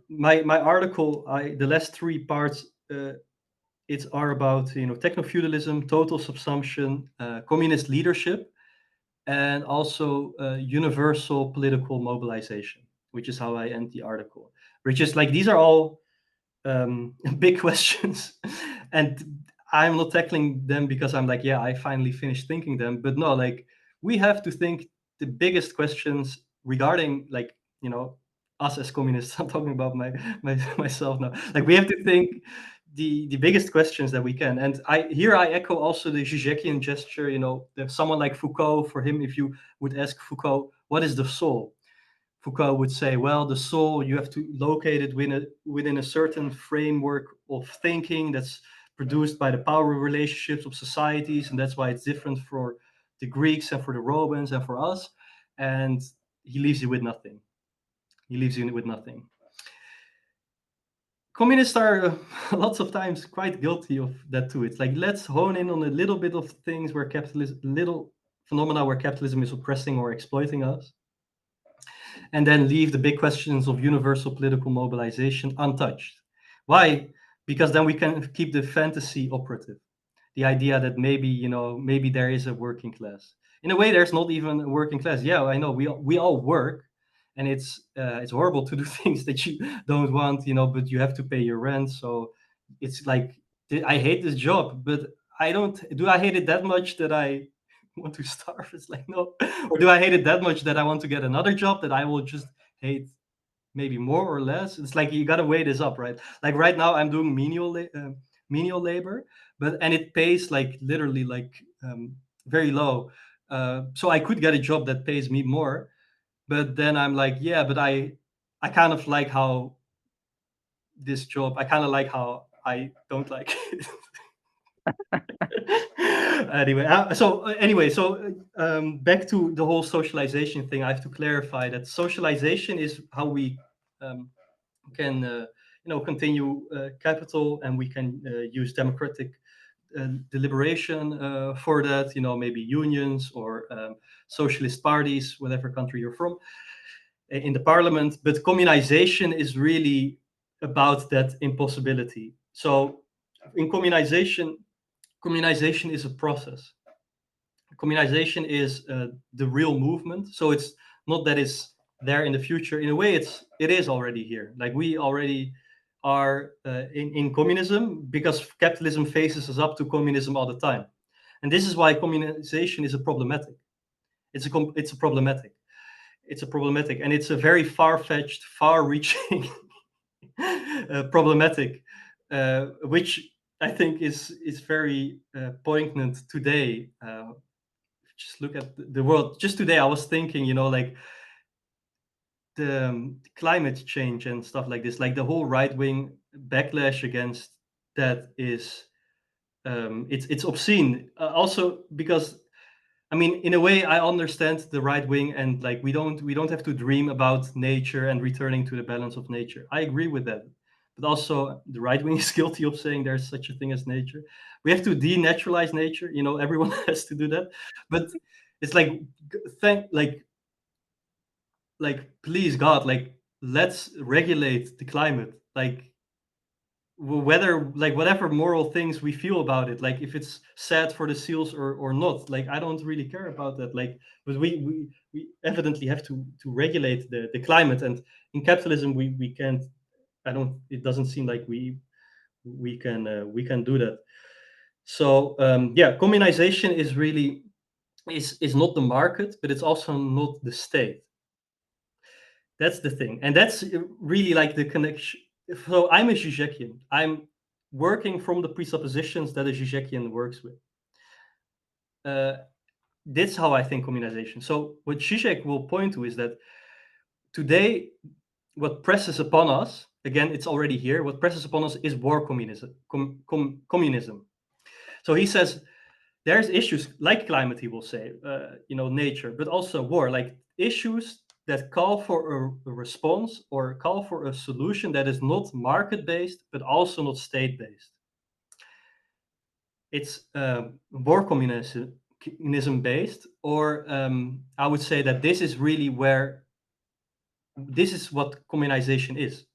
my article, the last three parts, it's are about techno-feudalism, total subsumption, communist leadership, and also universal political mobilization, which is how I end the article. Which is like, these are all big questions, and I'm not tackling them because I'm like, yeah, I finally finished thinking them. But no, like we have to think the biggest questions regarding like us as communists. I'm talking about myself now. Like we have to think the biggest questions that we can. And I echo also the Zizekian gesture. There's someone like Foucault. For him, if you would ask Foucault, what is the soul? Foucault would say, well, the soul, you have to locate it within a certain framework of thinking that's produced by the power relationships of societies, and that's why it's different for the Greeks and for the Romans and for us. And he leaves you with nothing. Communists are lots of times quite guilty of that too. It's like, let's hone in on a little bit of things where little phenomena where capitalism is oppressing or exploiting us, and then leave the big questions of universal political mobilization untouched. Why? Because then we can keep the fantasy operative, the idea that maybe there is a working class. In a way, there's not even a working class. Yeah, I know we all work, and it's horrible to do things that you don't want, but you have to pay your rent. So it's like, I hate this job, but I hate it that much that I want to starve? It's like, no. Or do I hate it that much that I want to get another job that I will just hate maybe more or less? It's like, you got to weigh this up, right? Like right now I'm doing menial labor, and it pays like literally like very low. So I could get a job that pays me more, but then I'm like, yeah, but I kind of like how this job, I kind of like how I don't like it. Anyway, back to the whole socialization thing. I have to clarify that socialization is how we can continue capital, and we can use democratic deliberation for that. Maybe unions or socialist parties, whatever country you're from, in the parliament. But communization is really about that impossibility. So in communization is a process. Communization is the real movement. So it's not that it's there in the future. In a way, it is already here. Like we already are in communism, because capitalism faces us up to communism all the time. And this is why communization is a problematic. It's a problematic. It's a problematic, and it's a very far-fetched, far-reaching problematic, which I think is very poignant today. Just look at the world. Just today, I was thinking, like the climate change and stuff like this, like the whole right-wing backlash against that is, it's obscene. Also because, I mean, in a way, I understand the right wing, and like we don't have to dream about nature and returning to the balance of nature. I agree with that, but also the right wing is guilty of saying there's such a thing as nature. We have to denaturalize nature. Everyone has to do that, but it's like please God, like let's regulate the climate. Like whether like whatever moral things we feel about it, like if it's sad for the seals or not, like I don't really care about that, like but we evidently have to regulate the climate, and in capitalism we can't. I don't It doesn't seem like we can do that. So yeah, communization is really is not the market, but it's also not the state. That's the thing, and that's really like the connection. So I'm a Zizekian. I'm working from the presuppositions that a Zizekian works with. That's how I think communization. So what Zizek will point to is that today, what presses upon us, again, it's already here. What presses upon us is war communism. Communism. So he says there's issues like climate. He will say, nature, but also war, like issues that call for a response or call for a solution that is not market-based, but also not state-based. It's war communism based, or I would say that this is really this is what communization is.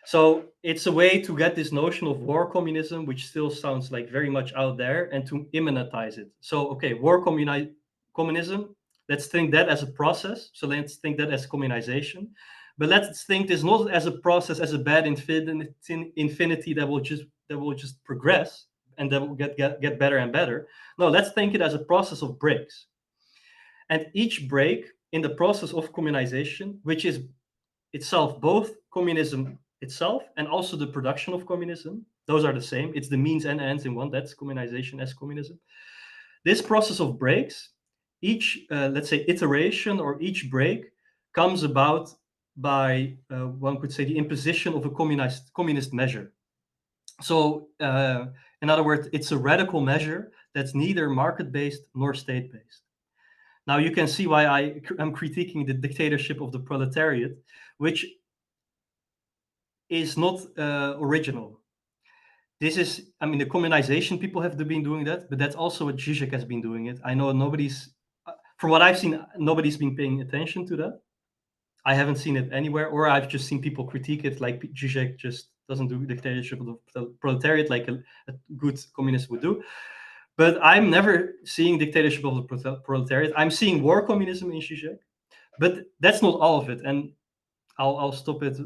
So it's a way to get this notion of war communism, which still sounds like very much out there, and to immanentize it. So, okay, communism, let's think that as a process. So let's think that as communization. But let's think this not as a process, as a bad infinity that will just progress and that will get better and better. No, let's think it as a process of breaks. And each break in the process of communization, which is itself both communism itself and also the production of communism. Those are the same. It's the means and ends in one. That's communization as communism. This process of breaks, each, let's say, iteration or each break comes about by, one could say, the imposition of a communist measure. So, in other words, it's a radical measure that's neither market-based nor state-based. Now you can see why I am critiquing the dictatorship of the proletariat, which is not original. This is, I mean, the communization people have been doing that, but that's also what Zizek has been doing it. I know from what I've seen, nobody's been paying attention to that. I haven't seen it anywhere, or I've just seen people critique it, like Zizek just doesn't do dictatorship of the proletariat like a good communist would do. But I'm never seeing dictatorship of the proletariat. I'm seeing war communism in Zizek, but that's not all of it. And I'll stop it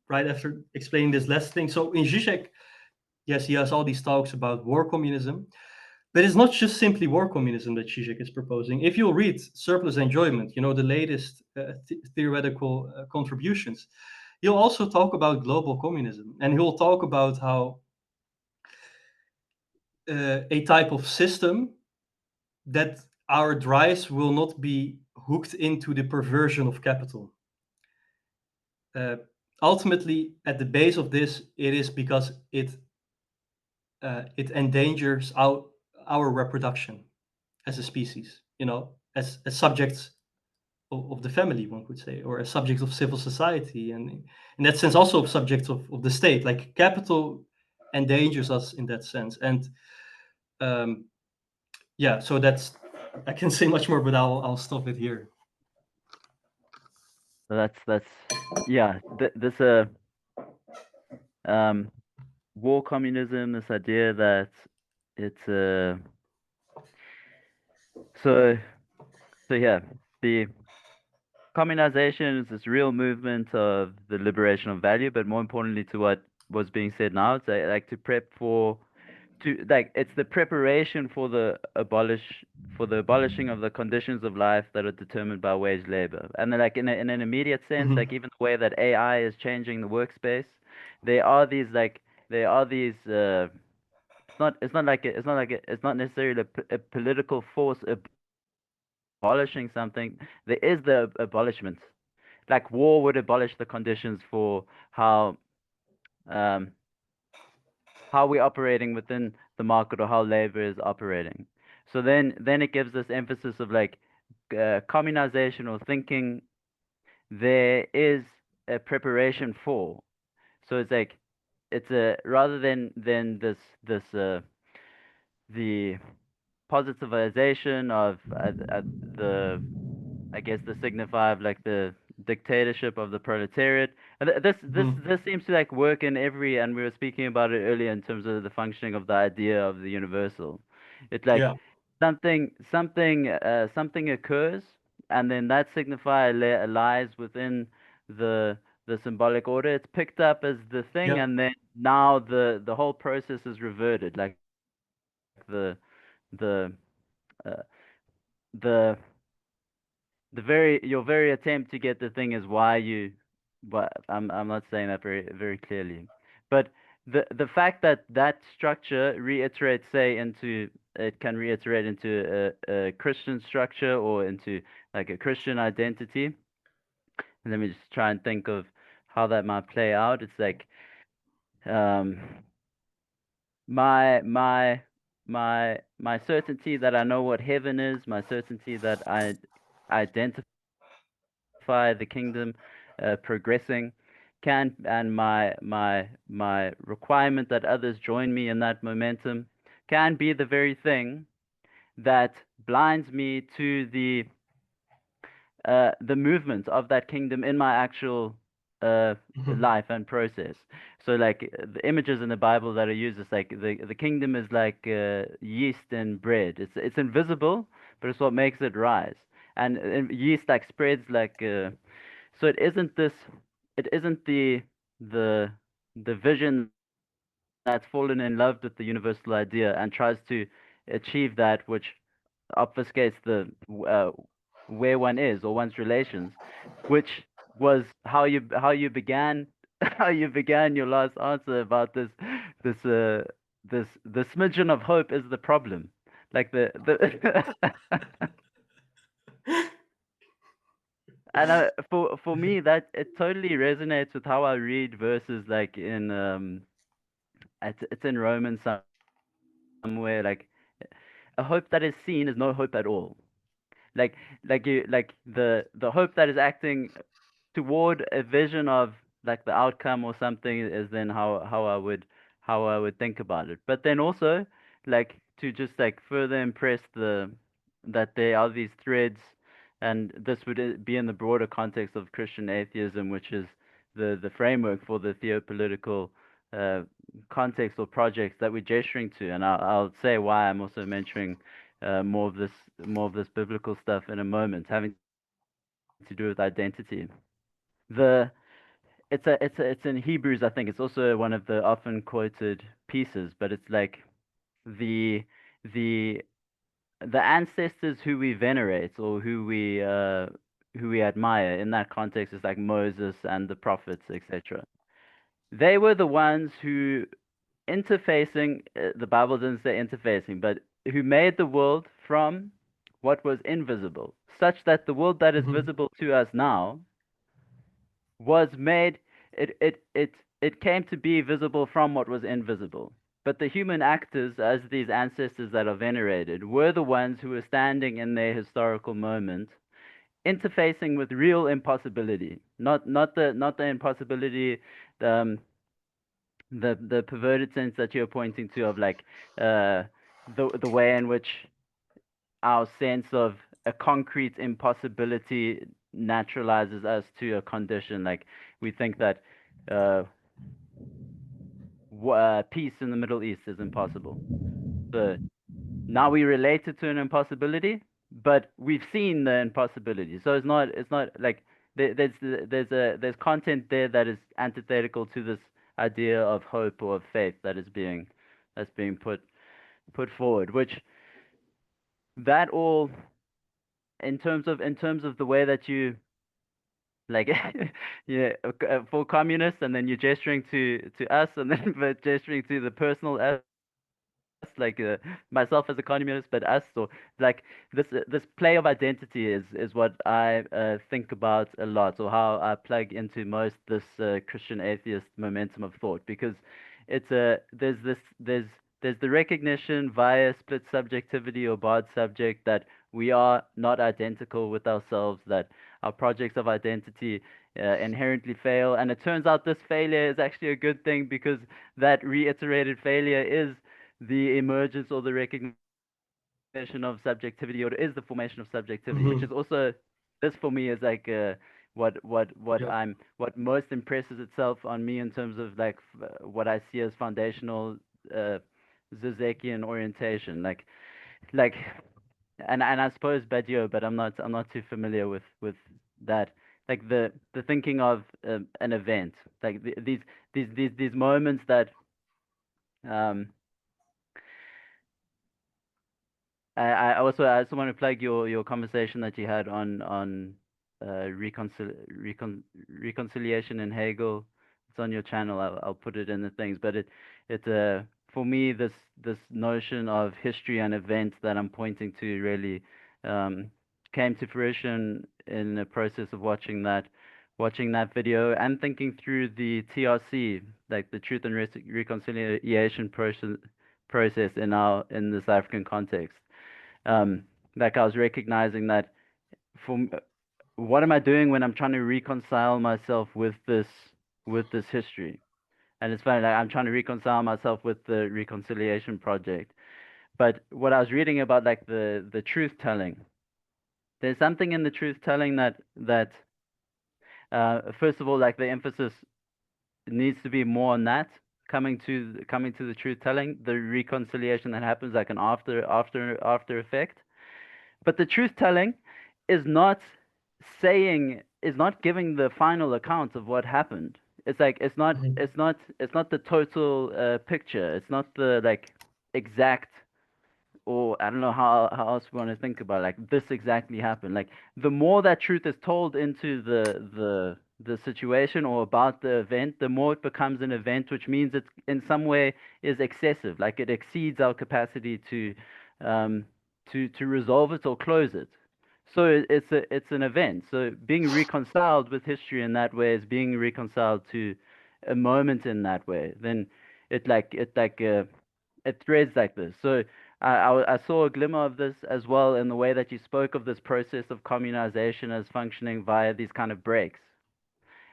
right after explaining this last thing. So in Zizek, yes, he has all these talks about war communism, but it's not just simply war communism that Zizek is proposing. If you read Surplus Enjoyment, the latest theoretical contributions, he'll also talk about global communism, and he'll talk about how a type of system that our drives will not be hooked into the perversion of capital. Ultimately, at the base of this, it is because it endangers our reproduction as a species, as subjects of the family, one could say, or as subjects of civil society, and in that sense also subjects of the state. Like capital endangers us in that sense. And yeah, so that's, I can say much more, but I'll stop it here. That's yeah. This war communism. This idea that it's so yeah. The communization is this real movement of the liberation of value, but more importantly to what was being said now, it's like to prep for to like it's the preparation for the abolishing of the conditions of life that are determined by wage labor. And then like in an immediate sense, Mhm. like even the way that AI is changing the workspace, there are these like there are these it's not necessarily a political force abolishing something. There is the abolishment. Like war would abolish the conditions for how um how we're operating within the market or how labor is operating. So then it gives this emphasis of like communization or thinking there is a preparation for. So it's like it's a rather than this the positivization of the I guess the signify of like the dictatorship of the proletariat. And Mhm. this seems to like work in every, and we were speaking about it earlier in terms of the functioning of the idea of the universal. It's like Yeah. something occurs, and then that signifier lies within the the symbolic order. It's picked up as the thing, Yeah. and then now the whole process is reverted, like the uh, the your very attempt to get the thing is why you but I'm not saying that very clearly, but the fact that that structure reiterates say into it can reiterate into a Christian structure or into like a Christian identity. And let me just try and think of how that might play out. It's like um my my my certainty that I know what heaven is, my certainty that I identify the kingdom progressing can and my requirement that others join me in that momentum can be the very thing that blinds me to the movement of that kingdom in my actual uh, Mhm. life and process. So like the images in the Bible that are used is like the kingdom is like yeast in bread. It's invisible, but it's what makes it rise. And yeast like spreads like so it isn't the the vision that's fallen in love with the universal idea and tries to achieve that which obfuscates the where one is or one's relations, which was how you began how you began your last answer about this the smidgen of hope is the problem. Like the and for me that it totally resonates with how I read verses like in it's in Romans somewhere like a hope that is seen is no hope at all. Like like the hope that is acting toward a vision of like the outcome or something is then how I would think about it. But then also like to just like further impress the that there are these threads, and this would be in the broader context of Christian atheism, which is the framework for the theopolitical uh, context or projects that we're gesturing to. And I'll say why I'm also mentioning more of this biblical stuff in a moment, having to do with identity. The it's in Hebrews, I think. It's also one of the often quoted pieces, but it's like the the the ancestors who we venerate or who we admire in that context is like Moses and the prophets, etc. They were the ones who interfacing, the Bible doesn't say interfacing, but who made the world from what was invisible, such that the world that is Mhm. visible to us now was made, it came to be visible from what was invisible. But the human actors, as these ancestors that are venerated, were the ones who were standing in their historical moment, interfacing with real impossibility, not the impossibility, um, the perverted sense that you're pointing to of like uh, the way in which our sense of a concrete impossibility naturalizes us to a condition. Like we think that uh, peace in the Middle East is impossible. So now we relate it to an impossibility, but we've seen the impossibility. So it's not like there's content there that is antithetical to this idea of hope or of faith that is being put. put forward, which that all in terms of the way that you like yeah for communists, and then you're gesturing to us, and then but gesturing to the personal us, like myself as a communist, but us, or like this play of identity is what I think about a lot, or how I plug into most this Christian atheist momentum of thought, because it's a there's the recognition via split subjectivity or barred subject that we are not identical with ourselves, that our projects of identity inherently fail, and it turns out this failure is actually a good thing, because that reiterated failure is the emergence or the recognition of subjectivity, or is the formation of subjectivity, which is Hmm. also, this for me is like Yeah. what most impresses itself on me in terms of like what I see as foundational uh, Zizekian orientation, like and I suppose Badiou, but I'm not too familiar with that. Like the thinking of an event, like these moments that um I also want to plug your conversation that you had on reconciliation in Hegel. It's on your channel. I'll put it in the things. But it for me, this notion of history and events that I'm pointing to really um, came to fruition in the process of watching that video and thinking through the TRC, like the Truth and Reconciliation process in this African context. Um, like I was recognizing that what am I doing when I'm trying to reconcile myself with this history? And it's funny, like I'm trying to reconcile myself with the reconciliation project. But what I was reading about, like the truth telling, there's something in the truth telling that first of all, like the emphasis needs to be more on that, coming to the truth telling, the reconciliation that happens like an after effect. But the truth telling is not is not giving the final account of what happened. It's like Hmm. it's not the total picture. It's not the like exact, or I don't know how else we want to think about it. Like this exactly happened. Like the more that truth is told into the situation or about the event, the more it becomes an event, which means it in some way is excessive. Like it exceeds our capacity um, to resolve it or close it. So it's an event. So being reconciled with history in that way is being reconciled to a moment in that way. Then it threads like this. So I saw a glimmer of this as well in the way that you spoke of this process of communization as functioning via these kind of breaks.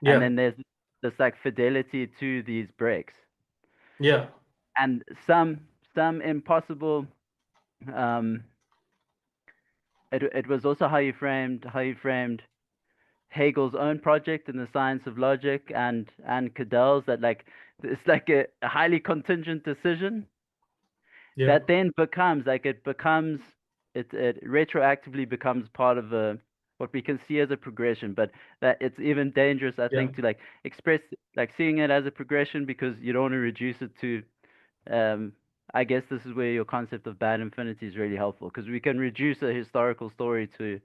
And Yeah. then there's this like fidelity to these breaks. Yeah. And some impossible um it was also how you framed Hegel's own project in the science of logic, and Cadel's, that like it's like a highly contingent decision Yeah. that then becomes like it retroactively becomes part of a what we can see as a progression, but that it's even dangerous, I Yeah. think, to like express like seeing it as a progression, because you don't want to reduce it to um I guess this is where your concept of bad infinity is really helpful, because we can reduce a historical story to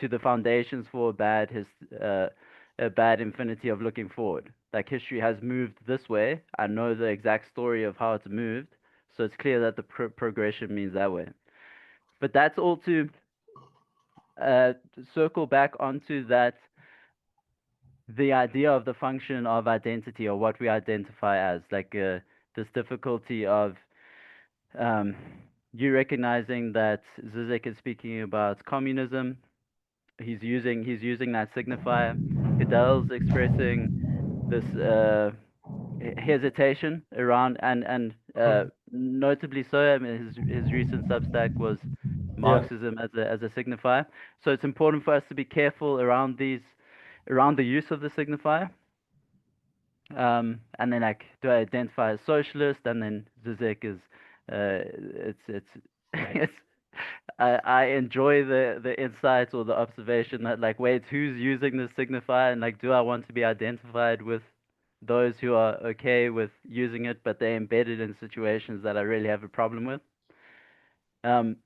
the foundations for a bad infinity of looking forward. Like history has moved this way. I know the exact story of how it's moved, so it's clear that the progression means that way. But that's all to uh, circle back onto that the idea of the function of identity, or what we identify as, like this difficulty of um, you recognizing that Zizek is speaking about communism. He's using that signifier. Godel's expressing this hesitation around, and Mhm. notably so. I mean, his recent Substack was Yeah. Marxism as a signifier. So it's important for us to be careful around the use of the signifier. And then like, do I identify as socialist? And then Zizek is, it's, it's. I enjoy the insights or the observation that like, wait, who's using this signifier, and like, do I want to be identified with those who are okay with using it, but they're embedded in situations that I really have a problem with? Um,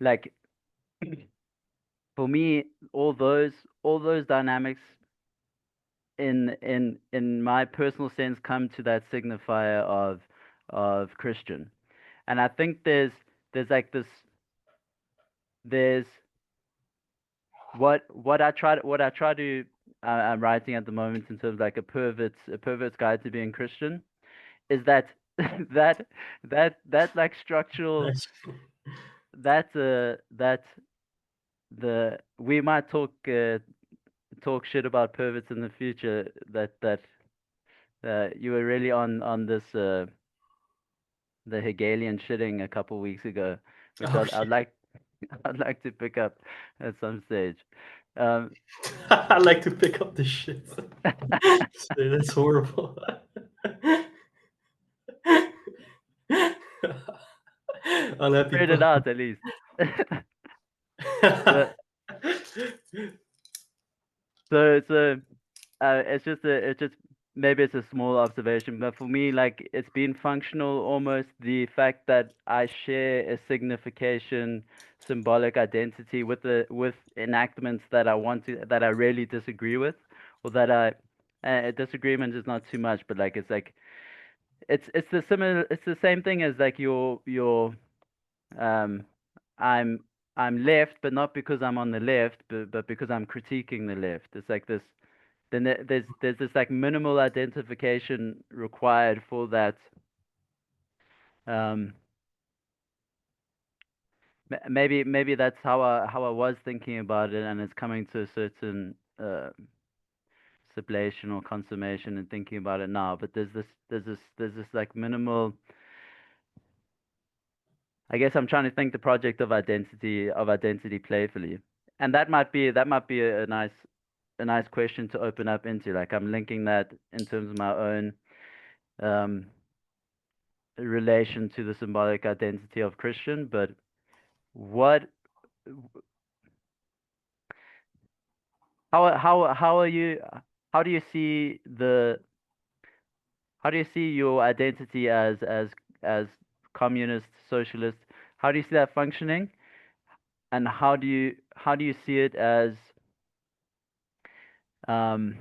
like for me, all those dynamics in my personal sense come to that signifier of Christian. And I think there's like this there's what I try to I'm writing at the moment in terms of like a pervert's guide to being Christian is that that that like structural Nice. that the we might talk shit about perverts in the future that you were really on this the Hegelian shitting a couple weeks ago, which Oh I'd like I'd like to pick up at some stage. Um, yeah. I like to pick up the shit. That's horrible. Unhappy spread it pun. out at least. so so it's just maybe it's a small observation, but for me, like it's been functional almost the fact that I share a signification, symbolic identity with enactments that that I really disagree with, or that a disagreement is not too much, but like it's the same thing as like your um I'm I'm left, but not because I'm on the left, but because I'm critiquing the left. It's like this. Then there's this like minimal identification required for that. Um, maybe that's how I was thinking about it, and it's coming to a certain sublation or consummation and thinking about it now. But there's this like minimal. I guess I'm trying to think the project of identity playfully, and that might be a nice question to open up into. Like I'm linking that in terms of my own um, relation to the symbolic identity of Christian, but what, how are you, how do you see the, how do you see your identity as communist, socialist? How do you see that functioning, and how do you see it as um,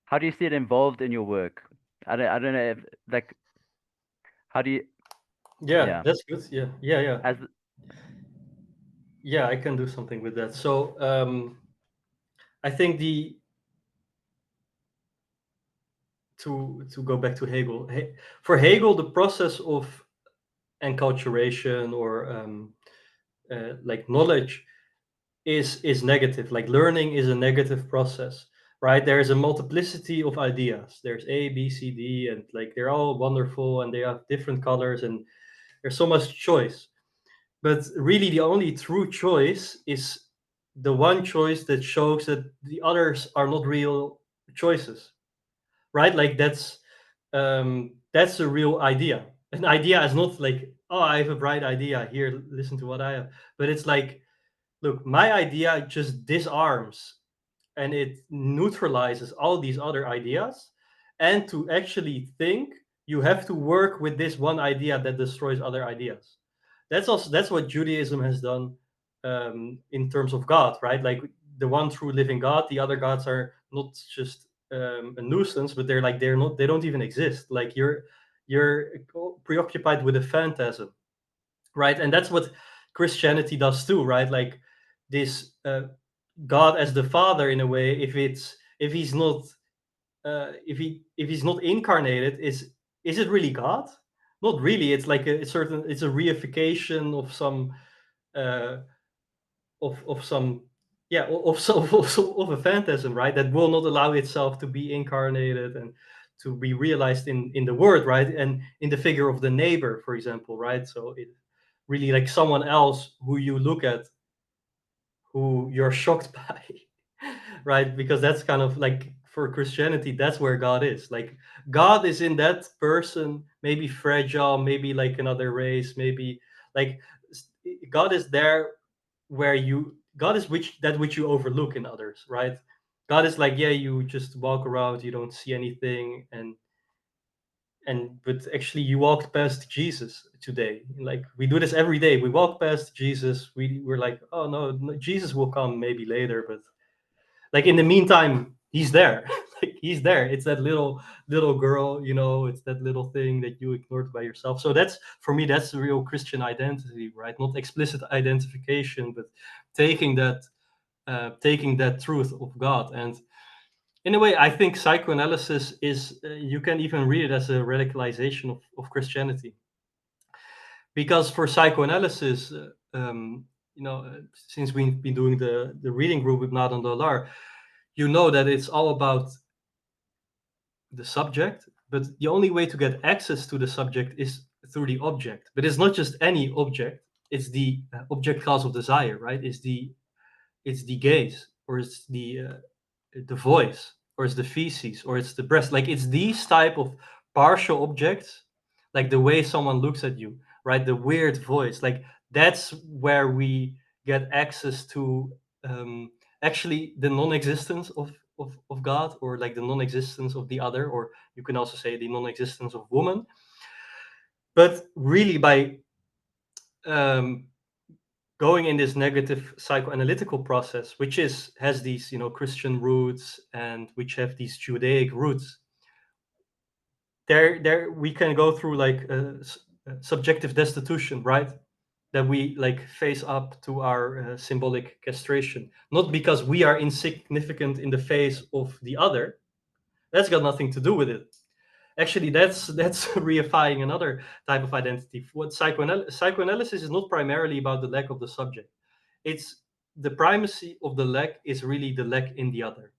how do you see it involved in your work? I don't know if like how do you Yeah, yeah that's good. Yeah, yeah, yeah, as yeah. I can do something with that. So I think the to go back to Hegel. For Hegel, the process of enculturation or like knowledge is negative. Like learning is a negative process, right? There is a multiplicity of ideas. There's A, B, C, D, and like they're all wonderful and they have different colors and there's so much choice. But really, the only true choice is the one choice that shows that the others are not real choices, right? Like that's a real idea. An idea is not like, oh, I have a bright idea here, listen to what I have, but it's like, look, my idea just disarms and it neutralizes all these other ideas. And to actually think, you have to work with this one idea that destroys other ideas. That's what Judaism has done in terms of God, right? Like the one true living God. The other gods are not just a nuisance, but they're not, they don't even exist. Like you're preoccupied with a phantasm, right? And that's what Christianity does too, right? Like this God as the Father in a way. If he's not if he's not incarnated, is it really God? Not really. It's like a certain. It's a reification uh, of some yeah of a phantasm, right? That will not allow itself to be incarnated and to be realized in the word, right? And in the figure of the neighbor, for example, right? So it really like someone else who you look at, who you're shocked by, right? Because that's kind of like for Christianity, that's where God is. Like God is in that person, maybe fragile, maybe like another race, maybe like God is there where you God is which you overlook in others, right? God is like, yeah, you just walk around, you don't see anything, and but actually you walked past Jesus today. Like we do this every day. We walk past Jesus. We're like, oh no, Jesus will come maybe later, but like in the meantime, he's there. Like he's there. It's that little girl, it's that little thing that you ignored by yourself. So that's, for me, that's the real Christian identity, right? Not explicit identification, but taking that truth of God. And in a way, I think psychoanalysis is, you can even read it as a radicalization of Christianity. Because for psychoanalysis, since we've been doing the reading group with Nadan Dolar, you know that it's all about the subject, but the only way to get access to the subject is through the object. But it's not just any object, it's the object class of desire, right? It's the gaze, or it's the voice, or it's the feces, or it's the breast. Like it's these type of partial objects, like the way someone looks at you, right? The weird voice, like that's where we get access to, actually the non-existence of God, or like the non-existence of the other, or you can also say the non-existence of woman. But really, by um, going in this negative psychoanalytical process, which has these Christian roots, and which have these Judaic roots, there we can go through like subjective destitution, right? That we like face up to our symbolic castration, not because we are insignificant in the face of the other. That's got nothing to do with it. Actually, that's reifying another type of identity. What psychoanalysis is not primarily about the lack of the subject. It's the primacy of the lack is really the lack in the other,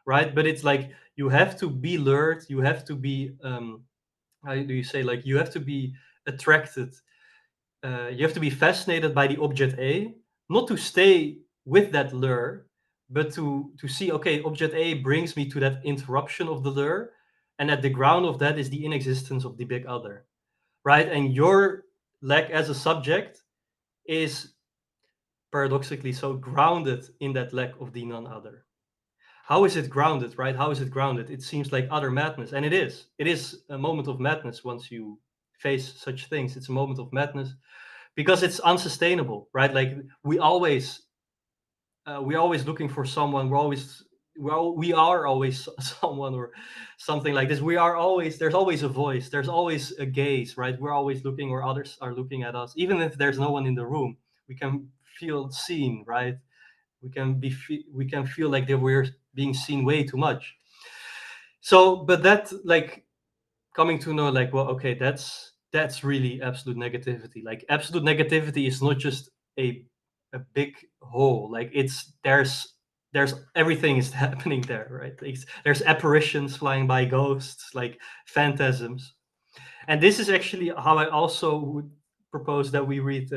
right? But it's like you have to be lured, you have to be how do you say, like you have to be attracted, you have to be fascinated by the object A, not to stay with that lure, but to see, okay, object A brings me to that interruption of the lure, and at the ground of that is the inexistence of the big other, right? And your lack as a subject is paradoxically so grounded in that lack of the non-other. How is it grounded, right? How is it grounded? It seems like utter madness, and it is. It is a moment of madness once you face such things. It's a moment of madness because it's unsustainable, right? Like we're always looking for someone. We are always someone or something like this. There's always a voice. There's always a gaze, right? We're always looking, or others are looking at us. Even if there's no one in the room, we can feel seen, right? We can feel like that we're being seen way too much. So, but that, like, coming to know, like, well, okay, that's really absolute negativity. Like absolute negativity is not just a big hole. Like there's everything is happening there, right? There's apparitions flying by, ghosts, like phantasms. And this is actually how I also would propose that we read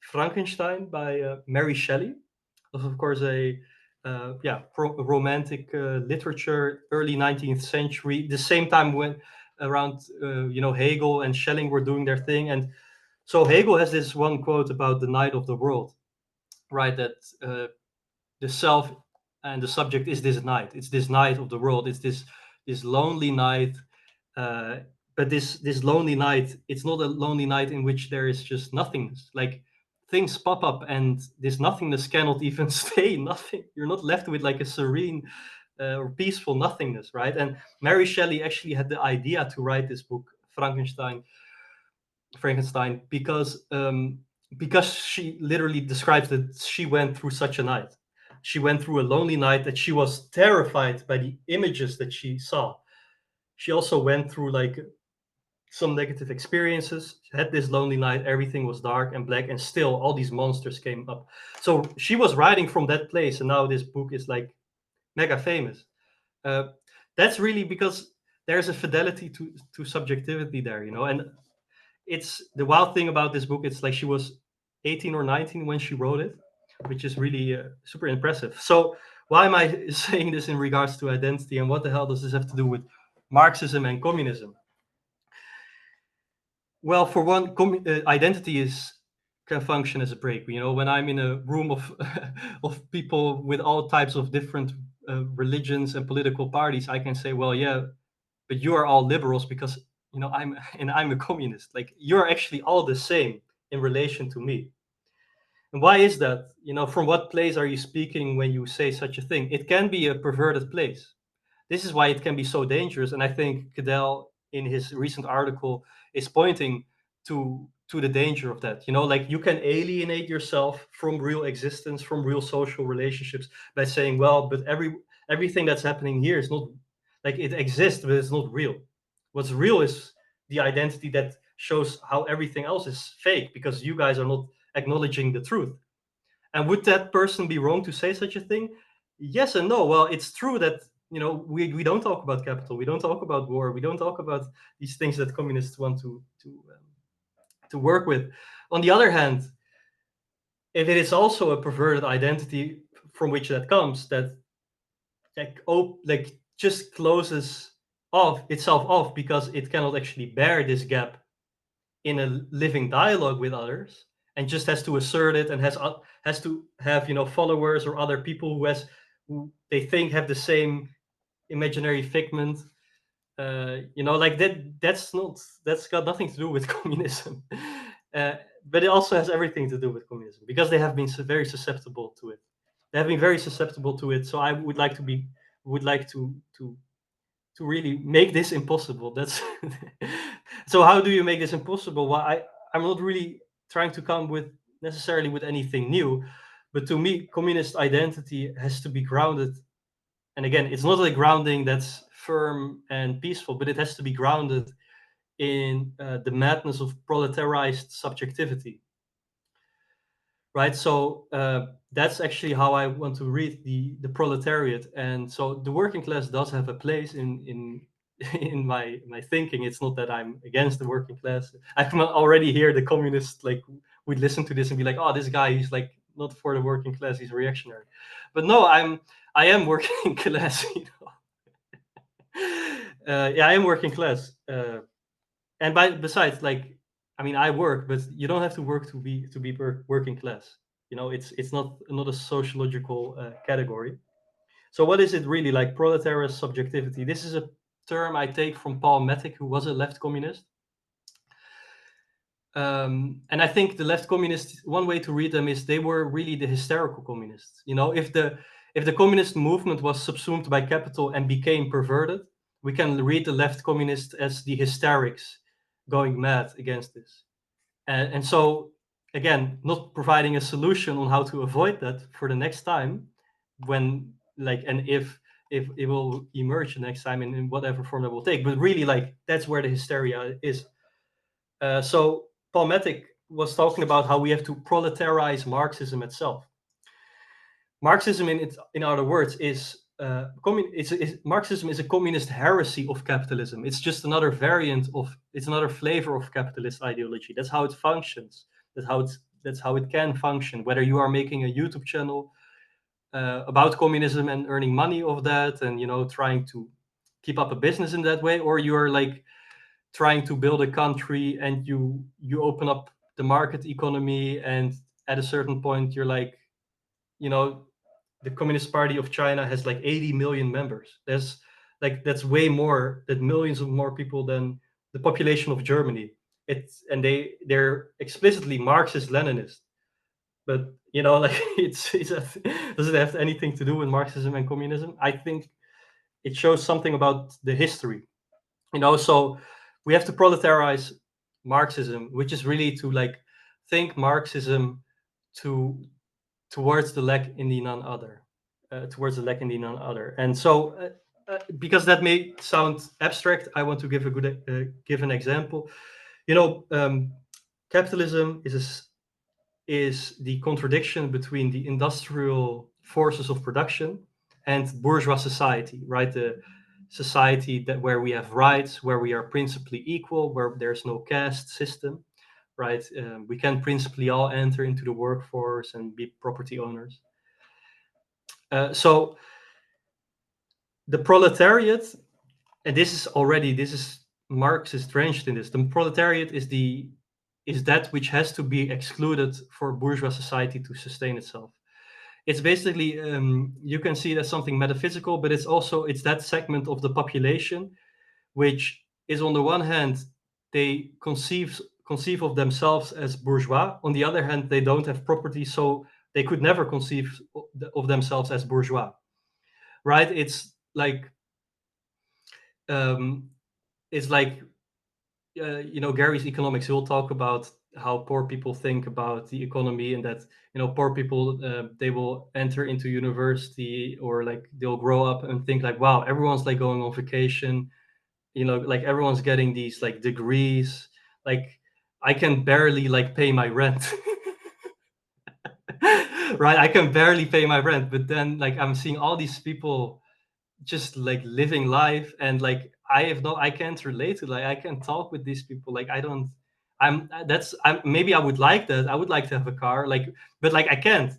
Frankenstein by Mary Shelley. Of course, romantic literature, early 19th century, the same time when around Hegel and Schelling were doing their thing. And so Hegel has this one quote about the night of the world, right? That the self and the subject is this night. It's this night of the world. It's this lonely night. Uh, but this lonely night, it's not a lonely night in which there is just nothingness. Like things pop up, and this nothingness cannot even stay nothing. You're not left with like a serene or peaceful nothingness, right? And Mary Shelley actually had the idea to write this book, Frankenstein, because she literally describes that she went through such a night. She went through a lonely night that she was terrified by the images that she saw. She also went through like some negative experiences, had this lonely night, everything was dark and black, and still all these monsters came up. So she was writing from that place, and now this book is like mega famous. Uh, that's really because there's a fidelity to subjectivity there, and it's the wild thing about this book. It's like she was 18 or 19 when she wrote it, which is really super impressive. So why am I saying this in regards to identity, and what the hell does this have to do with Marxism and communism? Well, for one, identity can function as a break. When I'm in a room of of people with all types of different religions and political parties, I can say, well, yeah, but you are all liberals because I'm a communist. Like, you're actually all the same in relation to me. And why is that? From what place are you speaking when you say such a thing? It can be a perverted place. This is why it can be so dangerous. And I think Cadell, in his recent article, is pointing to the danger of that. Like, you can alienate yourself from real existence, from real social relationships, by saying, well, but everything that's happening here is not, like, it exists, but it's not real. What's real is the identity that shows how everything else is fake, because you guys are not acknowledging the truth. And would that person be wrong to say such a thing? Yes and no. Well, it's true that we don't talk about capital, we don't talk about war, we don't talk about these things that communists want to work with. On the other hand, if it is also a perverted identity from which that comes, that like just closes off itself off because it cannot actually bear this gap in a living dialogue with others, and just has to assert it, and has to have followers or other people who they think have the same imaginary figment, like that's got nothing to do with communism. uh, but it also has everything to do with communism, because they have been very susceptible to it. They have been very susceptible to it. So I would like to really make this impossible. That's so how do you make this impossible? Well, I'm not really trying to come with necessarily with anything new, but to me, communist identity has to be grounded. And again, it's not a grounding that's firm and peaceful, but it has to be grounded in the madness of proletarized subjectivity, right? So that's actually how I want to read the proletariat. And so the working class does have a place in in my thinking. It's not that I'm against the working class. I can already hear the communists like would listen to this and be like, oh, this guy, he's like not for the working class, he's reactionary. But no, I am working class. Yeah, I am working class. And besides, like, I mean, I work, but you don't have to work to be working class. It's not a sociological category. So what is it really? Like, proletariat subjectivity? This is a term I take from Paul Matic, who was a left communist. And I think the left communists, one way to read them is they were really the hysterical communists. If the communist movement was subsumed by capital and became perverted, we can read the left communists as the hysterics going mad against this. And so, again, not providing a solution on how to avoid that for the next time, when, like, and if it will emerge the next time in whatever form it will take, but really, like, that's where the hysteria is. So Paul Matic was talking about how we have to proletarize Marxism itself. Marxism, in other words, is Marxism is a communist heresy of capitalism. It's just another variant of, it's another flavor of capitalist ideology. That's how it functions. That's how it can function. Whether you are making a YouTube channel about communism and earning money of that, and trying to keep up a business in that way, or you're like trying to build a country and you open up the market economy, and at a certain point you're like, the Communist Party of China has like 80 million members. That's way more, that millions of more people than the population of Germany. And they're explicitly Marxist Leninist. But like, does it have anything to do with Marxism and communism? I think it shows something about the history. So we have to proletarize Marxism, which is really to like think Marxism towards the lack in the non-other, And so, because that may sound abstract, I want to give give an example. Capitalism is the contradiction between the industrial forces of production and bourgeois society, right? The society where we have rights, where we are principally equal, where there's no caste system, right? We can principally all enter into the workforce and be property owners. So the proletariat, and this is Marx is drenched in this. The proletariat is that which has to be excluded for bourgeois society to sustain itself. It's basically, you can see it as something metaphysical, but it's that segment of the population which is on the one hand, they conceive of themselves as bourgeois. On the other hand, they don't have property, so they could never conceive of themselves as bourgeois, right? It's like um, Gary's economics. He'll talk about how poor people think about the economy, and that poor people they will enter into university, or like they'll grow up and think like, wow, everyone's like going on vacation, like everyone's getting these like degrees, like I can barely like pay my rent. Right, I can barely pay my rent, but then like I'm seeing all these people just like living life, and like I can't relate to, like I can't talk with these people, like I don't I'm maybe I would like that, I would like to have a car, like, but like I can't.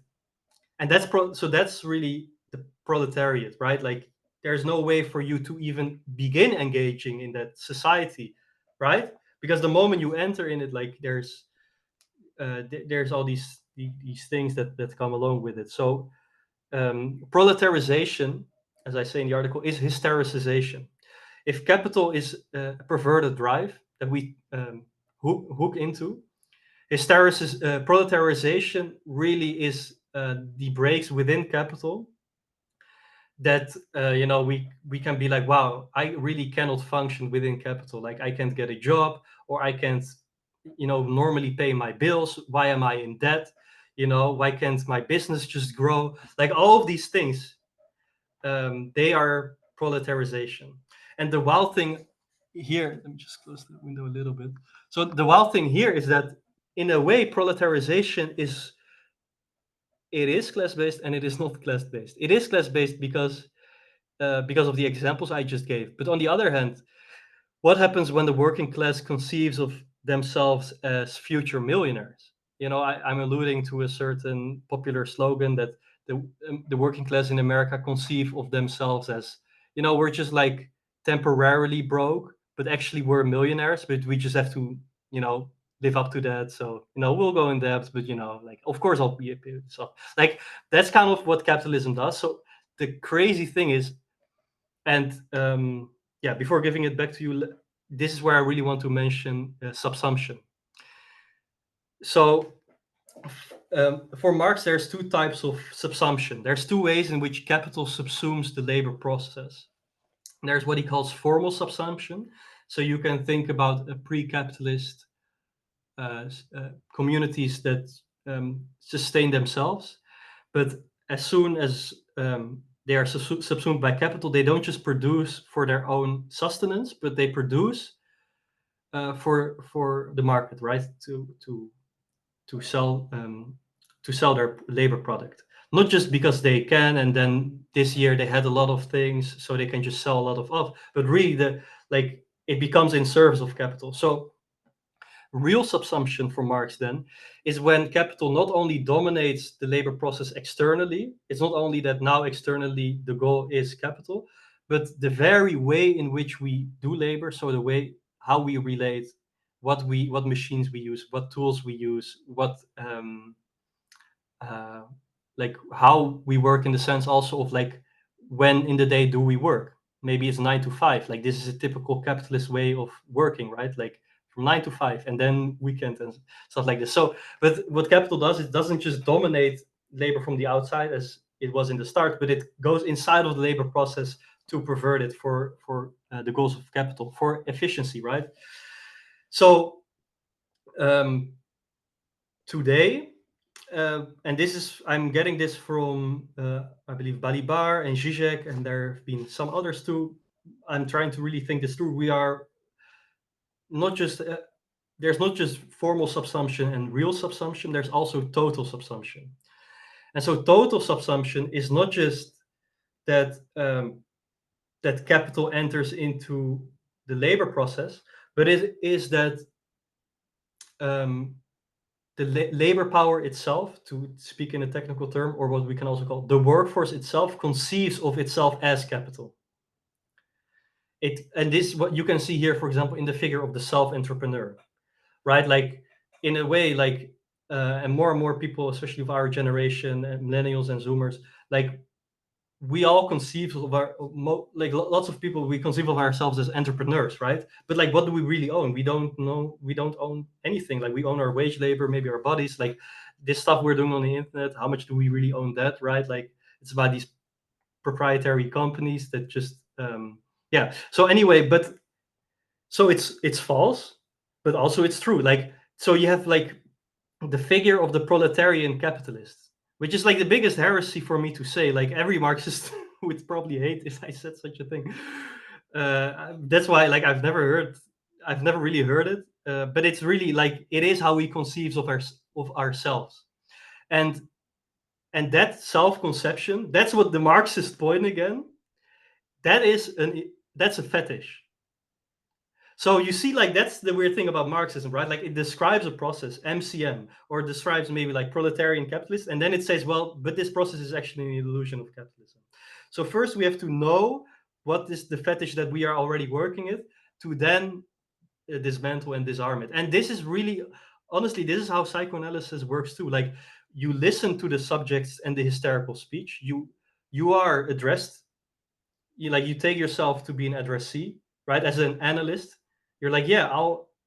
And so that's really the proletariat, right? Like there's no way for you to even begin engaging in that society, right? Because the moment you enter in it, like there's all these things that come along with it. So proletarization, as I say in the article, is hystericization. If capital is a perverted drive that we hook into, proletarization really is the brakes within capital that we can be like, wow, I really cannot function within capital. Like I can't get a job, or I can't normally pay my bills. Why am I in debt? Why can't my business just grow? Like all of these things, they are proletarization. And the wild thing here, let me just close the window a little bit. So the wild thing here is that in a way, proletarization is class-based and it is not class-based. It is class-based because of the examples I just gave. But on the other hand, what happens when the working class conceives of themselves as future millionaires? I'm alluding to a certain popular slogan that the working class in America conceive of themselves as, we're just like temporarily broke, but actually we're millionaires, but we just have to, live up to that. So, we'll go in debt, but, like, of course I'll be a bit. So, like, that's kind of what capitalism does. So the crazy thing is, and yeah, before giving it back to you, this is where I really want to mention subsumption. So for Marx, there's two types of subsumption. There's two ways in which capital subsumes the labor process. There's what he calls formal subsumption. So you can think about a pre-capitalist communities that sustain themselves, but as soon as they are subsumed by capital, they don't just produce for their own sustenance, but they produce for the market, right? To sell their labor product, not just because they can, and then this year they had a lot of things, so they can just sell a lot of, but really it becomes in service of capital. So real subsumption for Marx then is when capital not only dominates the labor process externally, it's not only that now externally the goal is capital, but the very way in which we do labor, so the way how we relate, what machines we use, what tools we use, what like how we work, in the sense also of like when in the day do we work. Maybe it's 9 to 5, like this is a typical capitalist way of working, right? Like from 9 to 5 and then weekend and stuff like this. So but what capital does, it doesn't just dominate labor from the outside as it was in the start, but it goes inside of the labor process to pervert it for the goals of capital, for efficiency, right? So today, and this is, I'm getting this from I believe Balibar and Zizek, and there have been some others too. I'm trying to really think this through. We are not just there's not just formal subsumption and real subsumption, there's also total subsumption. And so total subsumption is not just that that capital enters into the labor process, but it is that the labor power itself, to speak in a technical term, or what we can also call the workforce itself, conceives of itself as capital. And this, what you can see here, for example, in the figure of the self-entrepreneur, right? Like in a way, like and more people, especially of our generation, millennials and Zoomers, like we all conceive of like lots of people, we conceive of ourselves as entrepreneurs, right? But like, what do we really own? We don't know. We don't own anything. Like, we own our wage labor, maybe our bodies, like this stuff we're doing on the internet. How much do we really own that, right? Like, it's about these proprietary companies that just yeah. So anyway, but so it's false, but also it's true. Like, so you have like the figure of the proletarian capitalist, which is like the biggest heresy for me to say. Like, every Marxist would probably hate if I said such a thing. That's why, like, I've never really heard it. But it's really like, it is how we conceive of ourselves, and that self-conception, that's what the Marxist point again. That's a fetish. So you see, like, that's the weird thing about Marxism, right? Like, it describes a process, MCM, or describes maybe like proletarian capitalist, and then it says, well, but this process is actually an illusion of capitalism. So first we have to know what is the fetish that we are already working with, to then dismantle and disarm it. And this is really, honestly, this is how psychoanalysis works too. Like, you listen to the subjects and the hysterical speech. You are addressed. You take yourself to be an addressee, right? As an analyst, you're like, yeah,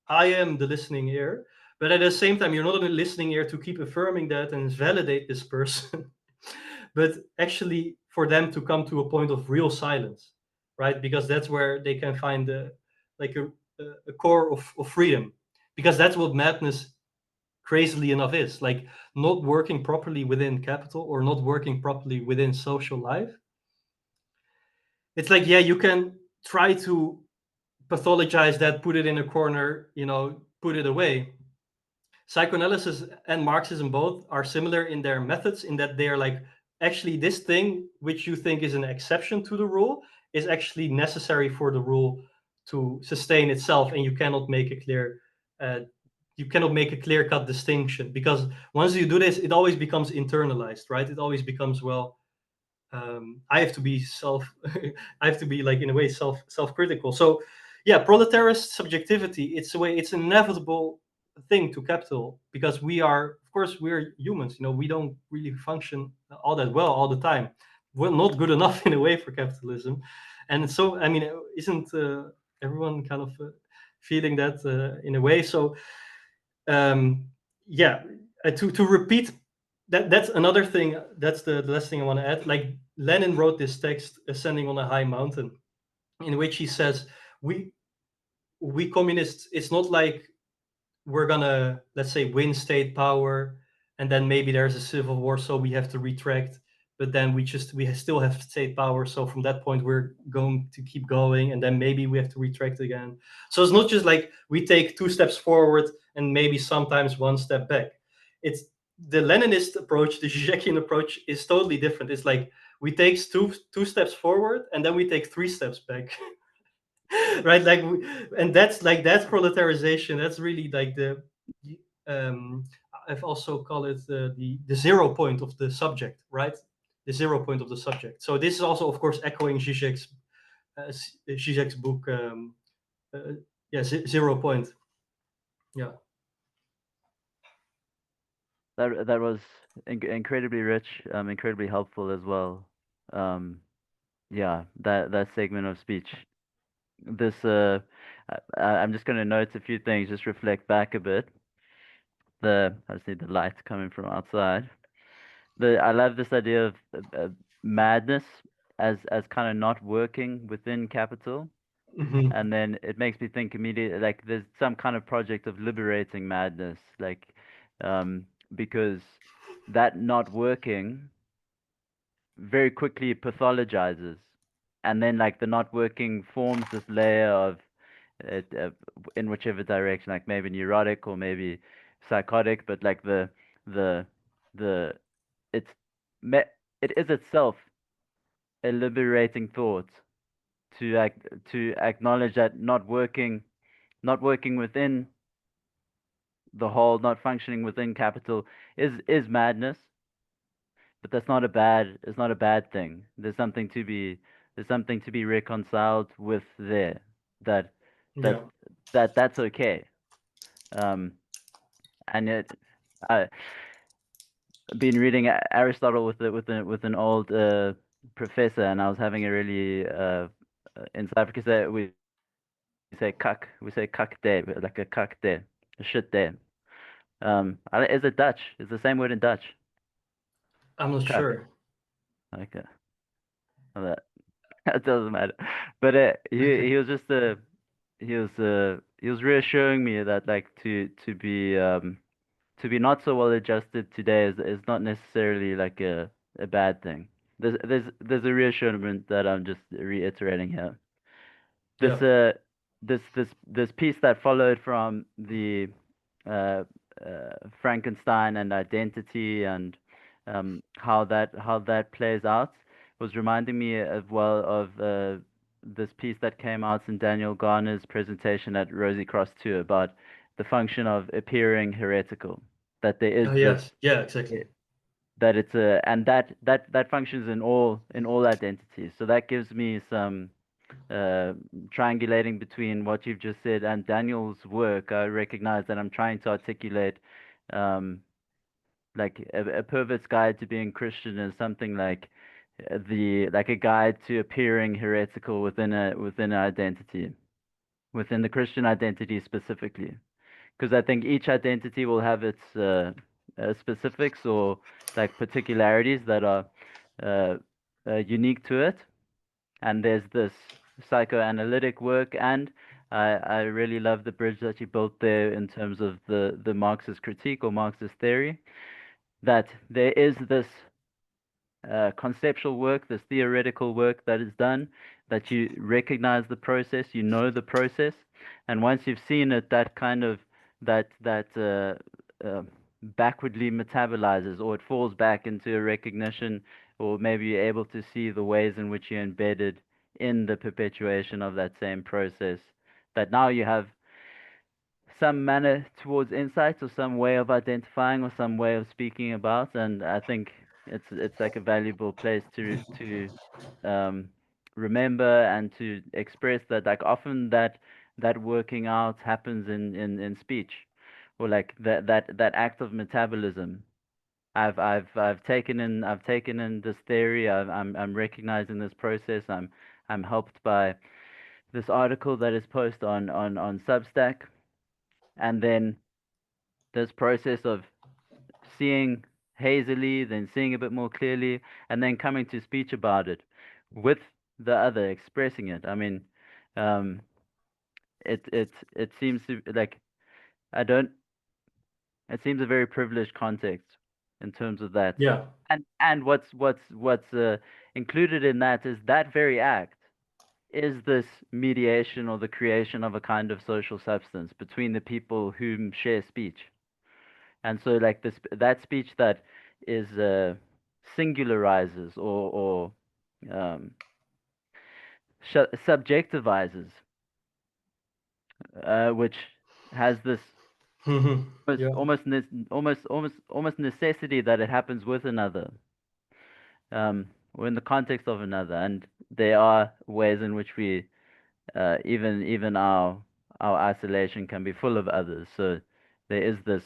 I am the listening ear, but at the same time, you're not a listening ear to keep affirming that and validate this person, but actually for them to come to a point of real silence, right? Because that's where they can find like a core of freedom, because that's what madness, crazily enough, is like, not working properly within capital or not working properly within social life. It's like, yeah, you can try to pathologize that, put it in a corner, put it away. Psychoanalysis and Marxism both are similar in their methods, in that they're like, actually, this thing which you think is an exception to the rule is actually necessary for the rule to sustain itself, and uh, you cannot make a clear cut distinction, because once you do this, it always becomes internalized, right? It always becomes, well, I have to be I have to be, like, in a way, self-critical. So yeah, proletarist subjectivity, it's an inevitable thing to capital, because of course, we're humans, we don't really function all that well all the time. We're not good enough in a way for capitalism. And so, I mean, isn't everyone kind of feeling that in a way? So um, yeah, to repeat, that's another thing. That's the last thing I want to add. Like, Lenin wrote this text, Ascending on a High Mountain, in which he says, we we communists, it's not like we're gonna, let's say, win state power, and then maybe there's a civil war, so we have to retract, but then we still have state power, so from that point we're going to keep going, and then maybe we have to retract again. So it's not just like we take 2 steps forward and maybe sometimes 1 step back. It's the Leninist approach, the Zizekian approach, is totally different. It's like, we take two steps forward and then we take 3 steps back. Right, like, and that's proletarization. That's really like um I've also called it the 0 point of the subject, right? The 0 point of the subject. So this is also, of course, echoing Zizek's book, uh, yeah, 0 point. Yeah. That was incredibly rich, incredibly helpful as well. Um, yeah, that segment of speech. This I'm just going to note a few things, just reflect back a bit. I just need the light coming from outside. I love this idea of madness as kind of not working within capital, Hmm. and then it makes me think immediately, like, there's some kind of project of liberating madness, like, um, because that not working very quickly pathologizes, and then, like, the not working forms this layer of it, in whichever direction, like maybe neurotic or maybe psychotic, but like the the it's me- it is itself a liberating thought to acknowledge that not working within the whole, not functioning within capital is madness, but that's not a bad it's not a bad thing. There's something to be reconciled with there, that that Yeah. that's okay. Um, and I've been reading Aristotle with an old professor, and I was having a really in South Africa we say cuck day, like a cuck day, a shit day. Is it Dutch? Is the same word in Dutch? I'm not Cuck. sure. Okay, that that doesn't matter. But he was just he was reassuring me that like to be not so well adjusted today is not necessarily like a bad thing. There's a reassurance that I'm just reiterating here. Yeah. This this piece that followed from the uh, Frankenstein and identity and how that plays out was reminding me as well of this piece that came out in Daniel Garner's presentation at Rosie Cross 2 about the function of appearing heretical. That there is Oh this yes. Yeah. Exactly. that it's a and that functions in all identities. So that gives me some uh, triangulating between what you've just said and Daniel's work. I recognize that I'm trying to articulate um, like a pervert's guide to being Christian is something like the like a guide to appearing heretical within an identity, within the Christian identity specifically. Because I think each identity will have its specifics or like particularities that are uh, unique to it. And there's this psychoanalytic work, and I really love the bridge that you built there in terms of the Marxist critique or Marxist theory, that there is this conceptual work, this theoretical work that is done, that you recognize the process, you know the process, and once you've seen it, that kind of that backwardly metabolizes, or it falls back into a recognition, or maybe you're able to see the ways in which you're embedded in the perpetuation of that same process. That now you have some manner towards insights or some way of identifying or some way of speaking about, and I think it's like a valuable place to um, remember and to express that like often that working out happens in speech, or like that act of metabolism. I've taken in this theory. I'm recognizing this process. I'm helped by this article that is posted on Substack, and then this process of seeing hazily, then seeing a bit more clearly, and then coming to speech about it with the other, expressing it. I mean, um, it seems to like I don't. It seems a very privileged context in terms of that, Yeah. and what's included in that is that very act is this mediation or the creation of a kind of social substance between the people whom share speech. And so like this that speech that is singularizes or um, subjectivizes, which has this Yeah. almost necessity that it happens with another, or in the context of another. And there are ways in which we even our isolation can be full of others. So there is this,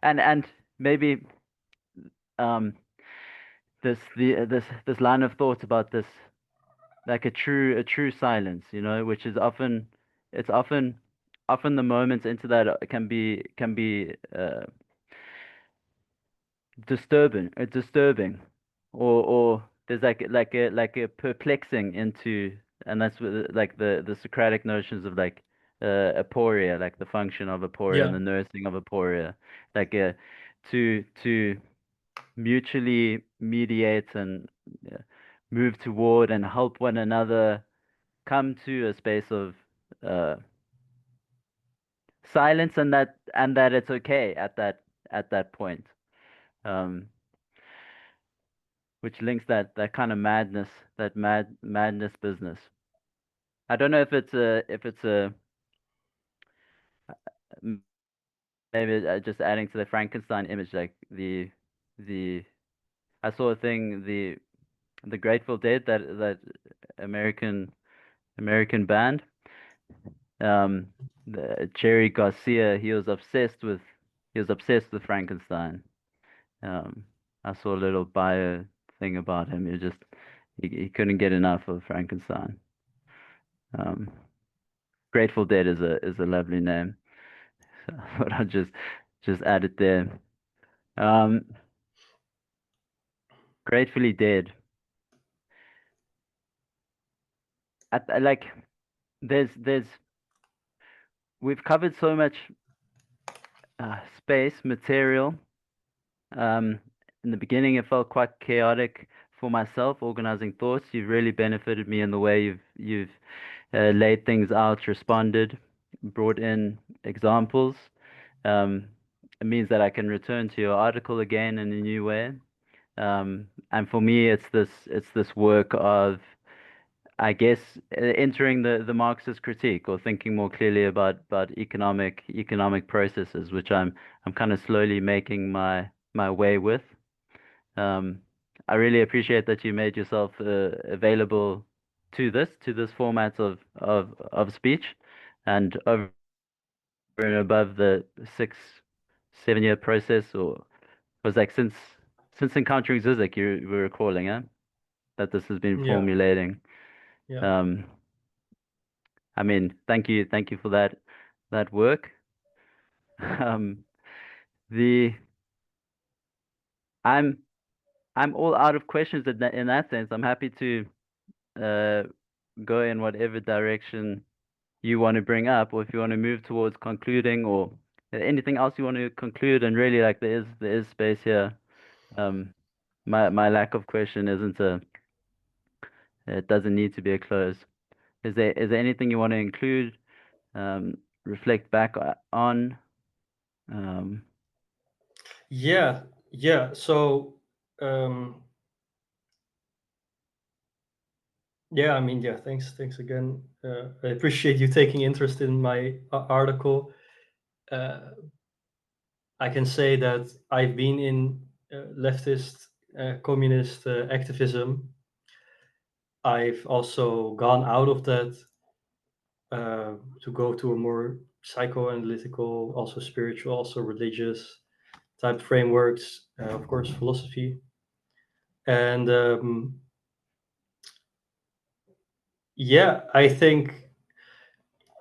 and maybe um, this line of thought about this like a true silence, you know, which is often it's often the moments into that can be disturbing, or there's like a perplexing into, and that's what, like the Socratic notions of like aporia, like the function of aporia and Yeah. the nursing of aporia, like to mutually mediate and uh, move toward and help one another come to a space of uh, silence, and that it's okay at that point, um, which links that kind of madness, that madness business. I don't know if it's a maybe just adding to the Frankenstein image, like the I saw a thing, the Grateful Dead, that American American band. Um, Jerry Garcia, he was obsessed with Frankenstein. Um, I saw a little bio thing about him. It just he couldn't get enough of Frankenstein. Um, Grateful Dead is a lovely name, but I'll just add it there. Um, Gratefully Dead. Like there's we've covered so much space material. Um, in the beginning, it felt quite chaotic for myself, organizing thoughts. You've really benefited me in the way you've laid things out, responded, brought in examples. Um, it means that I can return to your article again in a new way. And for me, it's this work of, I guess, entering the Marxist critique or thinking more clearly about economic processes, which I'm kind of slowly making my way with. Um, I really appreciate that you made yourself available to this format of speech, and over and above the 6 7 year process, or was like since encountering Zizek, you were recalling, that this has been Yeah, formulating. yeah, Um, I mean, thank you for that work. Um, the I'm I'm all out of questions in that sense. I'm happy to uh go in whatever direction you want to bring up, or if you want to move towards concluding, or anything else you want to conclude. And really, like there is space here. Um, my lack of question isn't a it doesn't need to be a close. Is there anything you want to include? Reflect back on. Um, yeah, yeah. So, um, yeah, I mean, yeah, thanks again. I appreciate you taking interest in my article. Uh, I can say that I've been in leftist, communist activism. I've also gone out of that to go to a more psychoanalytical, also spiritual, also religious type frameworks, of course, philosophy. And yeah, I think,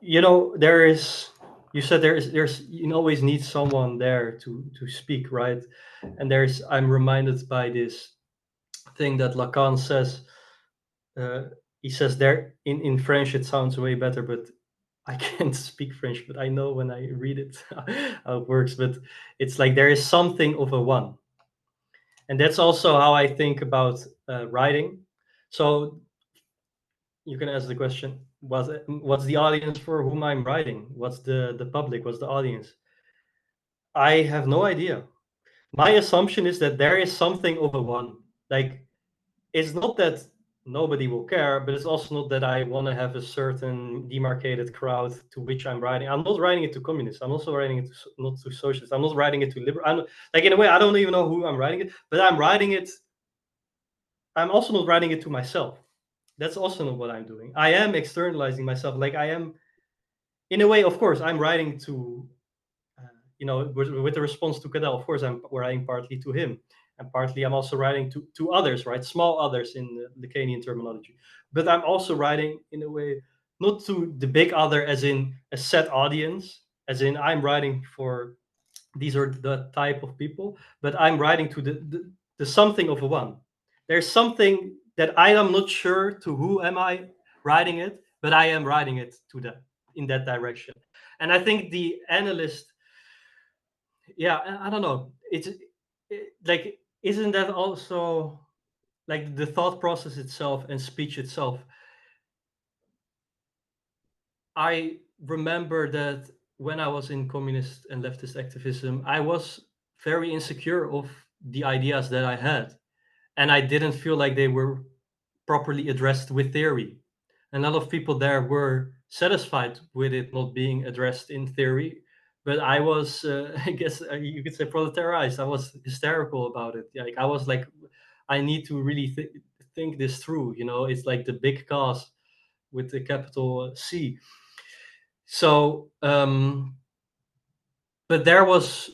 there is, you said there's, you always need someone there to speak, right? And I'm reminded by this thing that Lacan says. Uh, he says there in French, it sounds way better, but I can't speak French, but I know when I read it how it works. But it's like there is something of a one, and that's also how I think about writing. So you can ask the question: what's the audience for whom I'm writing? What's the public? What's the audience? I have no idea. My assumption is that there is something of a one. Like, it's not that nobody will care, but it's also not that I want to have a certain demarcated crowd to which I'm writing. I'm not writing it to communists. I'm also writing it to, not to socialists. I'm not writing it to liberal. Like, in a way, I don't even know who I'm writing it, but I'm writing it. I'm also not writing it to myself. That's also not what I'm doing. I am externalizing myself. Like, I am, in a way, of course, I'm writing to with the response to Cadell, of course, I'm writing partly to him, and partly I'm also writing to others, right? Small others in the Lacanian terminology. But I'm also writing in a way not to the big other, as in a set audience, as in I'm writing for these are the type of people, but I'm writing to the something of a one. There's something that I am not sure to who am I writing it, but I am writing it to them in that direction. And I think the analyst, yeah, I don't know, like, isn't that also like the thought process itself and speech itself? I remember that when I was in communist and leftist activism, I was very insecure of the ideas that I had, and I didn't feel like they were properly addressed with theory. And a lot of people there were satisfied with it not being addressed in theory, but I was, I guess you could say, proletarized. I was hysterical about it. Like, I was like, I need to really think this through. It's like the big cause with the capital C. So, but there was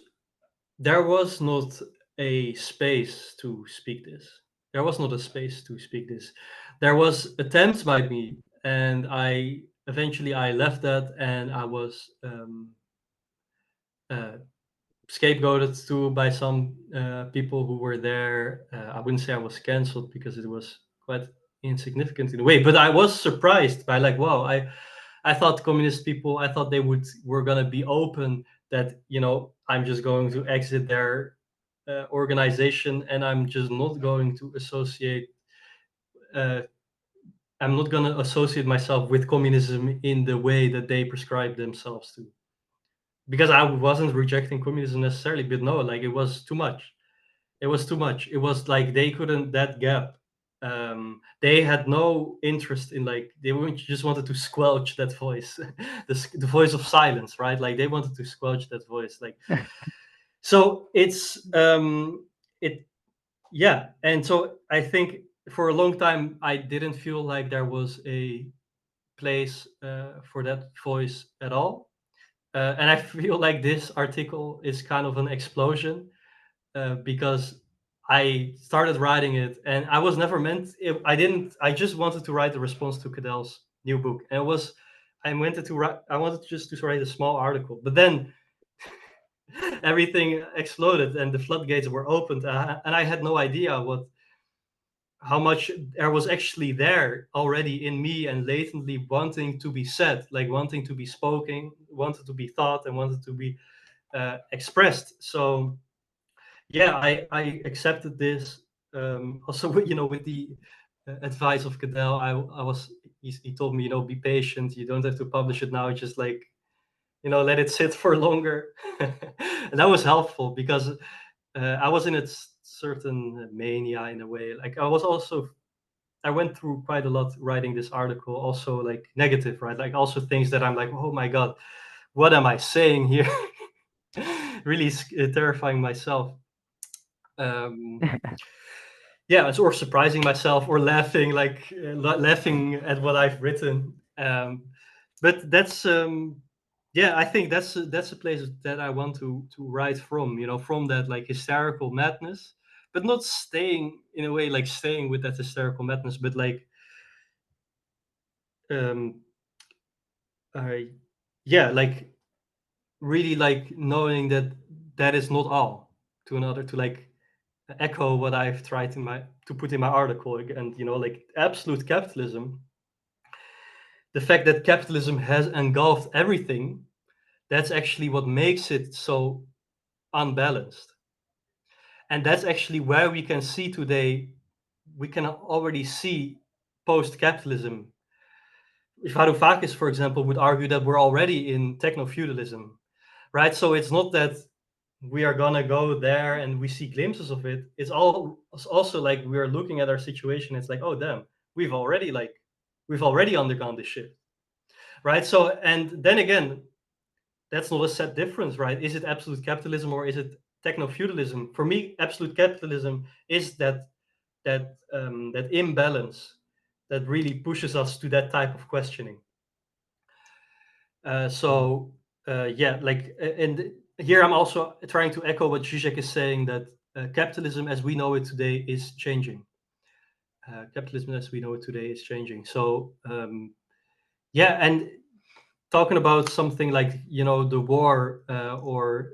not a space to speak this. there was not a space to speak this. There was attempts by me, and I eventually I left that, and I was uh, scapegoated too by some people who were there. I wouldn't say I was cancelled because it was quite insignificant in a way, but I was surprised by like, wow, I thought communist people, I thought they were gonna be open that I'm just going to exit their organization and I'm just not going to associate. Uh, I'm not going to associate myself with communism in the way that they prescribe themselves to. Because I wasn't rejecting communism necessarily, but no, like it was too much. It was too much. It was like they couldn't that gap. They had no interest in like just wanted to squelch that voice, the voice of silence, right? Like they wanted to squelch that voice, like so. It yeah, and so I think for a long time I didn't feel like there was a place for that voice at all. And I feel like this article is kind of an explosion because I started writing it, and I was never meant. I didn't. I just wanted to write the response to Cadel's new book, and it was. I wanted to write. I wanted just to write a small article, but then everything exploded, and the floodgates were opened, and I had no idea how much there was actually there already in me and latently wanting to be said, like wanting to be spoken, wanted to be thought, and wanted to be expressed. So yeah, I accepted this. Also, with the advice of Cadell, he told me, be patient. You don't have to publish it now. Just like, let it sit for longer. And that was helpful because I was in a certain mania in a way. Like I went through quite a lot writing this article, also like negative, right? Like also things that I'm like, oh my God, what am I saying here? Really terrifying myself. Yeah, it's or surprising myself or laughing, like laughing at what I've written. But yeah, I think that's a place that I want to write from. From that like hysterical madness, but not staying in a way like staying with that hysterical madness, but like um, I yeah, like really like knowing that that is not all to another to like echo what I've tried to put in my article, and like absolute capitalism, the fact that capitalism has engulfed everything, that's actually what makes it so unbalanced. And that's actually where we can see today, we can already see post-capitalism. Varoufakis, for example, would argue that we're already in techno-feudalism, right? So it's not that we are gonna go there and we see glimpses of it. It's also like we are looking at our situation. It's like, oh damn, we've already undergone this shit, right? So and then again, that's not a set difference, right? Is it absolute capitalism or is it techno feudalism? For me, absolute capitalism is that imbalance that really pushes us to that type of questioning. Yeah, like, and here I'm also trying to echo what Zizek is saying, that capitalism as we know it today is changing. Capitalism as we know it today is changing. So yeah, and talking about something like the war or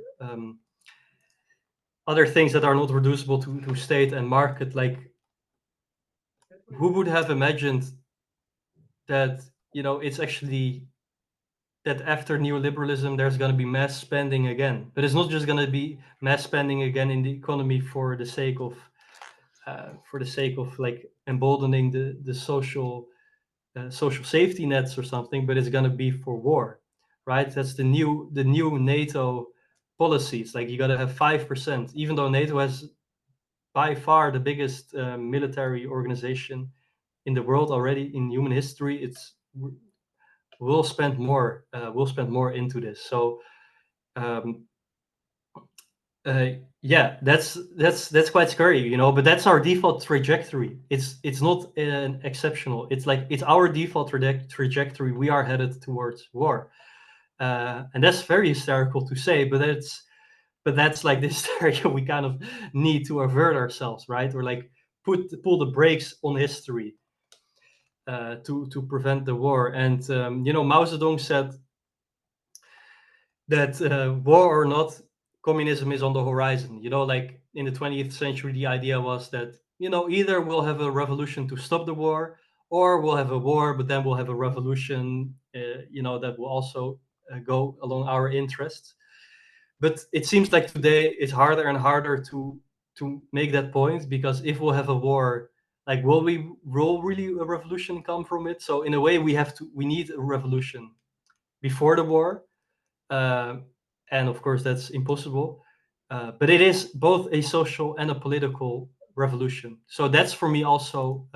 other things that are not reducible to state and market, like who would have imagined that it's actually that after neoliberalism there's going to be mass spending again, but it's not just going to be mass spending again in the economy for the sake of like emboldening the social safety nets or something, but it's going to be for war, right? That's the new NATO policy. It's like you got to have 5%, even though NATO has by far the biggest military organization in the world already in human history. We'll spend more. We'll spend more into this. So um, yeah, that's quite scary, But that's our default trajectory. It's not an exceptional. It's like it's our default trajectory. We are headed towards war, and that's very hysterical to say, but that's like the hysteria we kind of need to avert ourselves, right? Or like pull the brakes on history to prevent the war. And Mao Zedong said that war or not, communism is on the horizon. Like in the 20th century, the idea was that either we'll have a revolution to stop the war, or we'll have a war, but then we'll have a revolution, that will also go along our interests. But it seems like today it's harder and harder to make that point, because if we'll have a war, like will really a revolution come from it? So in a way, we need a revolution before the war, and of course that's impossible. But it is both a social and a political revolution. So that's for me also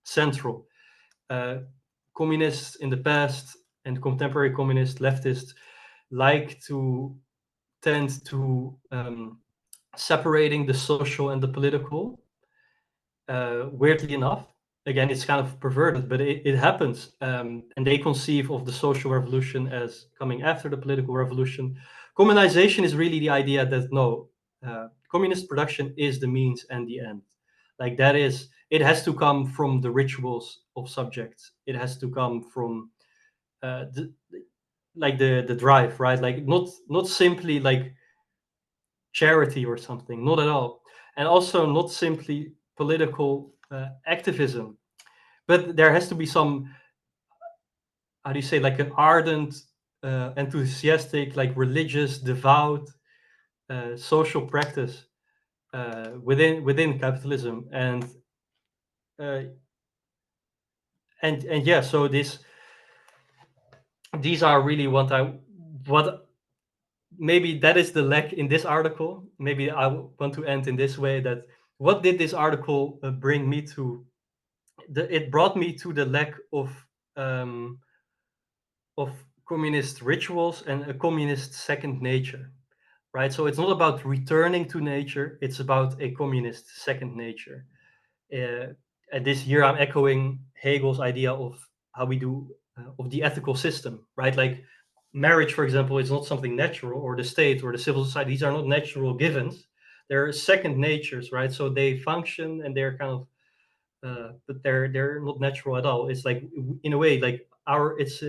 central. Communists in the past and contemporary communists, leftists, like to tend to separating the social and the political. Weirdly enough, again, it's kind of perverted, but it happens. And they conceive of the social revolution as coming after the political revolution. Communization is really the idea that no, communist production is the means and the end. Like it has to come from the rituals of subjects. It has to come from the drive, right? Like not simply like charity or something, not at all, and also not simply political activism, but there has to be some, how do you say, like an ardent, enthusiastic, like religious, devout, social practice within capitalism, uh, and yeah, so these are really what maybe that is the lack in this article. Maybe I want to end in this way, that what did this article bring me to? It brought me to the lack um, of communist rituals and a communist second nature, right? So it's not about returning to nature; it's about a communist second nature. And this year, I'm echoing Hegel's idea of how we do of the ethical system, right? Like marriage, for example, is not something natural, or the state or the civil society. These are not natural givens; they're second natures, right? So they function and they're kind of but they're not natural at all. It's like, in a way, like it's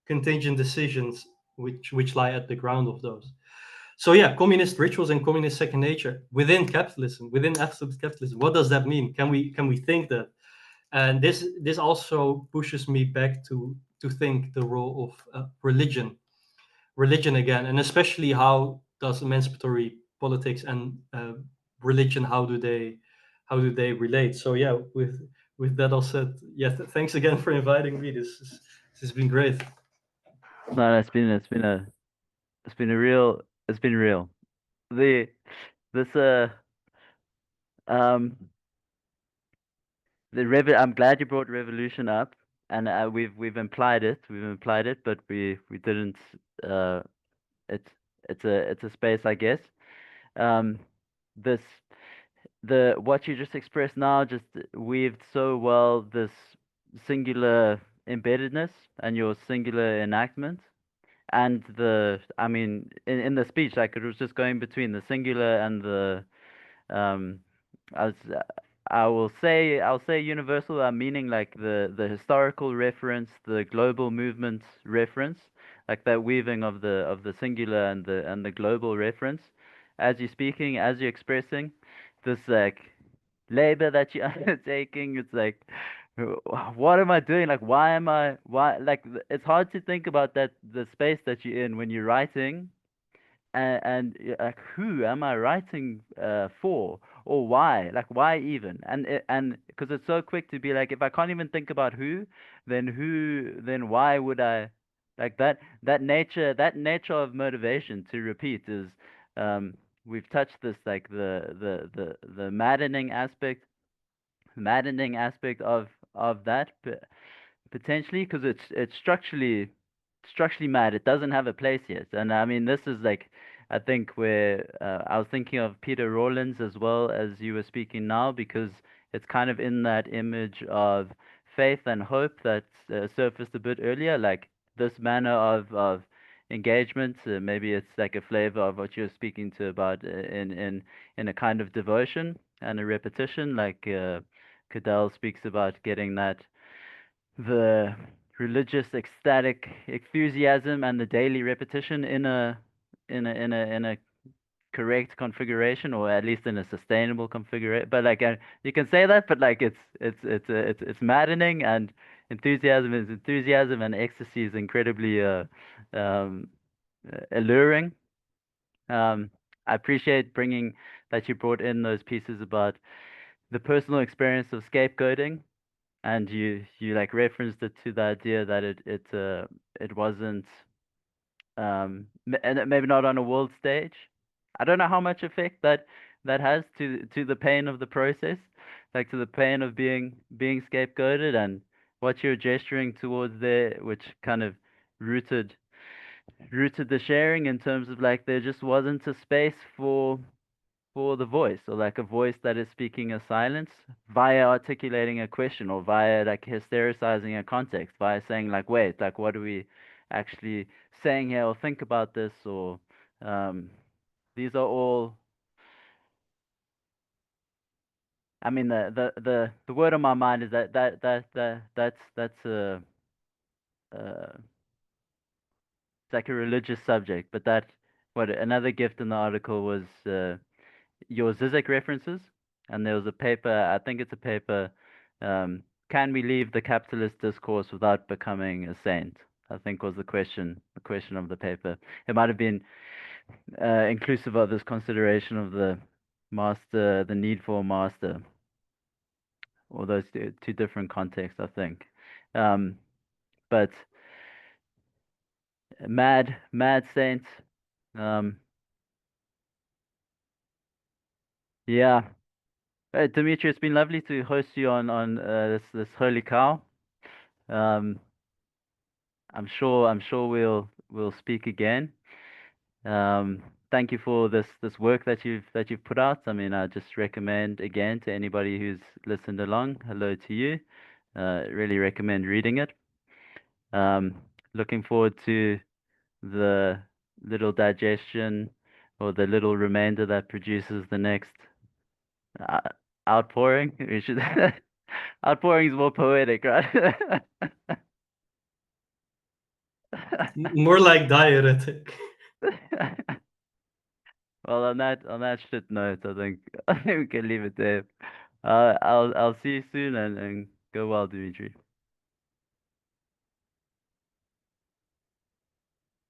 contingent decisions which lie at the ground of those. So yeah, communist rituals and communist second nature within capitalism, within absolute capitalism. What does that mean? Can we think that? And this also pushes me back to think the role of religion again, and especially how does emancipatory politics and religion, how do they relate? So yeah, with that all said, yeah, thanks again for inviting me. This has been great. No, it's been real. The this um I'm glad you brought revolution up, and we've implied it, but we didn't. Uh, it's it's a space, I guess. Um, this the what you just expressed now just weaved so well this singular embeddedness and your singular enactment, and I mean, in the speech, like it was just going between the singular and the um as I'll say universal, meaning like the historical reference, the global movement reference, like that weaving of the singular and the global reference, as you're speaking, as you're expressing this like labor that you're undertaking. It's like, what am I doing? Like, why like it's hard to think about that, the space that you're in when you're writing, and like, who am I writing for, or why? Like, why even? And because it's so quick to be like, if I can't even think about then why would I? Like that nature of motivation to repeat is, um, we've touched this, like the maddening aspect of that, potentially, because it's structurally mad. It doesn't have a place yet. And I mean, this is like, I think, where I was thinking of Peter Rawlins as well as you were speaking now, because it's kind of in that image of faith and hope that surfaced a bit earlier, like this manner of engagement. Maybe it's like a flavor of what you're speaking to about in a kind of devotion. and a repetition, like Cadell speaks about getting that the religious ecstatic enthusiasm and the daily repetition in a correct configuration, or at least in a sustainable configuration. But like you can say that, but like it's maddening, and enthusiasm is enthusiasm, and ecstasy is incredibly um, alluring. Um, I appreciate bringing that you brought in those pieces about the personal experience of scapegoating, and you like referenced it to the idea that it wasn't and maybe not on a world stage. I don't know how much effect that has to the pain of the process, like to the pain of being scapegoated, and what you're gesturing towards there, which kind of rooted rooted the sharing in terms of like there just wasn't a space for the voice, or like a voice that is speaking a silence via articulating a question, or via like hystericizing a context, via saying like, wait, like what are we actually saying here, or think about this, or um, these are all. I mean, the word on my mind is that's it's like a religious subject, but that what another gift in the article was your Zizek references, and there was a paper. I think it's a paper. Can we leave the capitalist discourse without becoming a saint? I think was the question. The question of the paper. It might have been inclusive of this consideration of the master, the need for a master, or those two different contexts. I think. Um, but mad saint. Um, yeah. Dimitri, it's been lovely to host you on this holy cow. Um, I'm sure we'll speak again. Um, Thank you for this work that you've put out. I mean, I just recommend again to anybody who's listened along. Hello to you. Really recommend reading it. Um, Looking forward to the little digestion, or the little remainder that produces the next uh, outpouring. We should outpouring is more poetic, right? More like diuretic. Well, on that shit note, I think I think we can leave it there. I'll see you soon, and go well, Dimitri.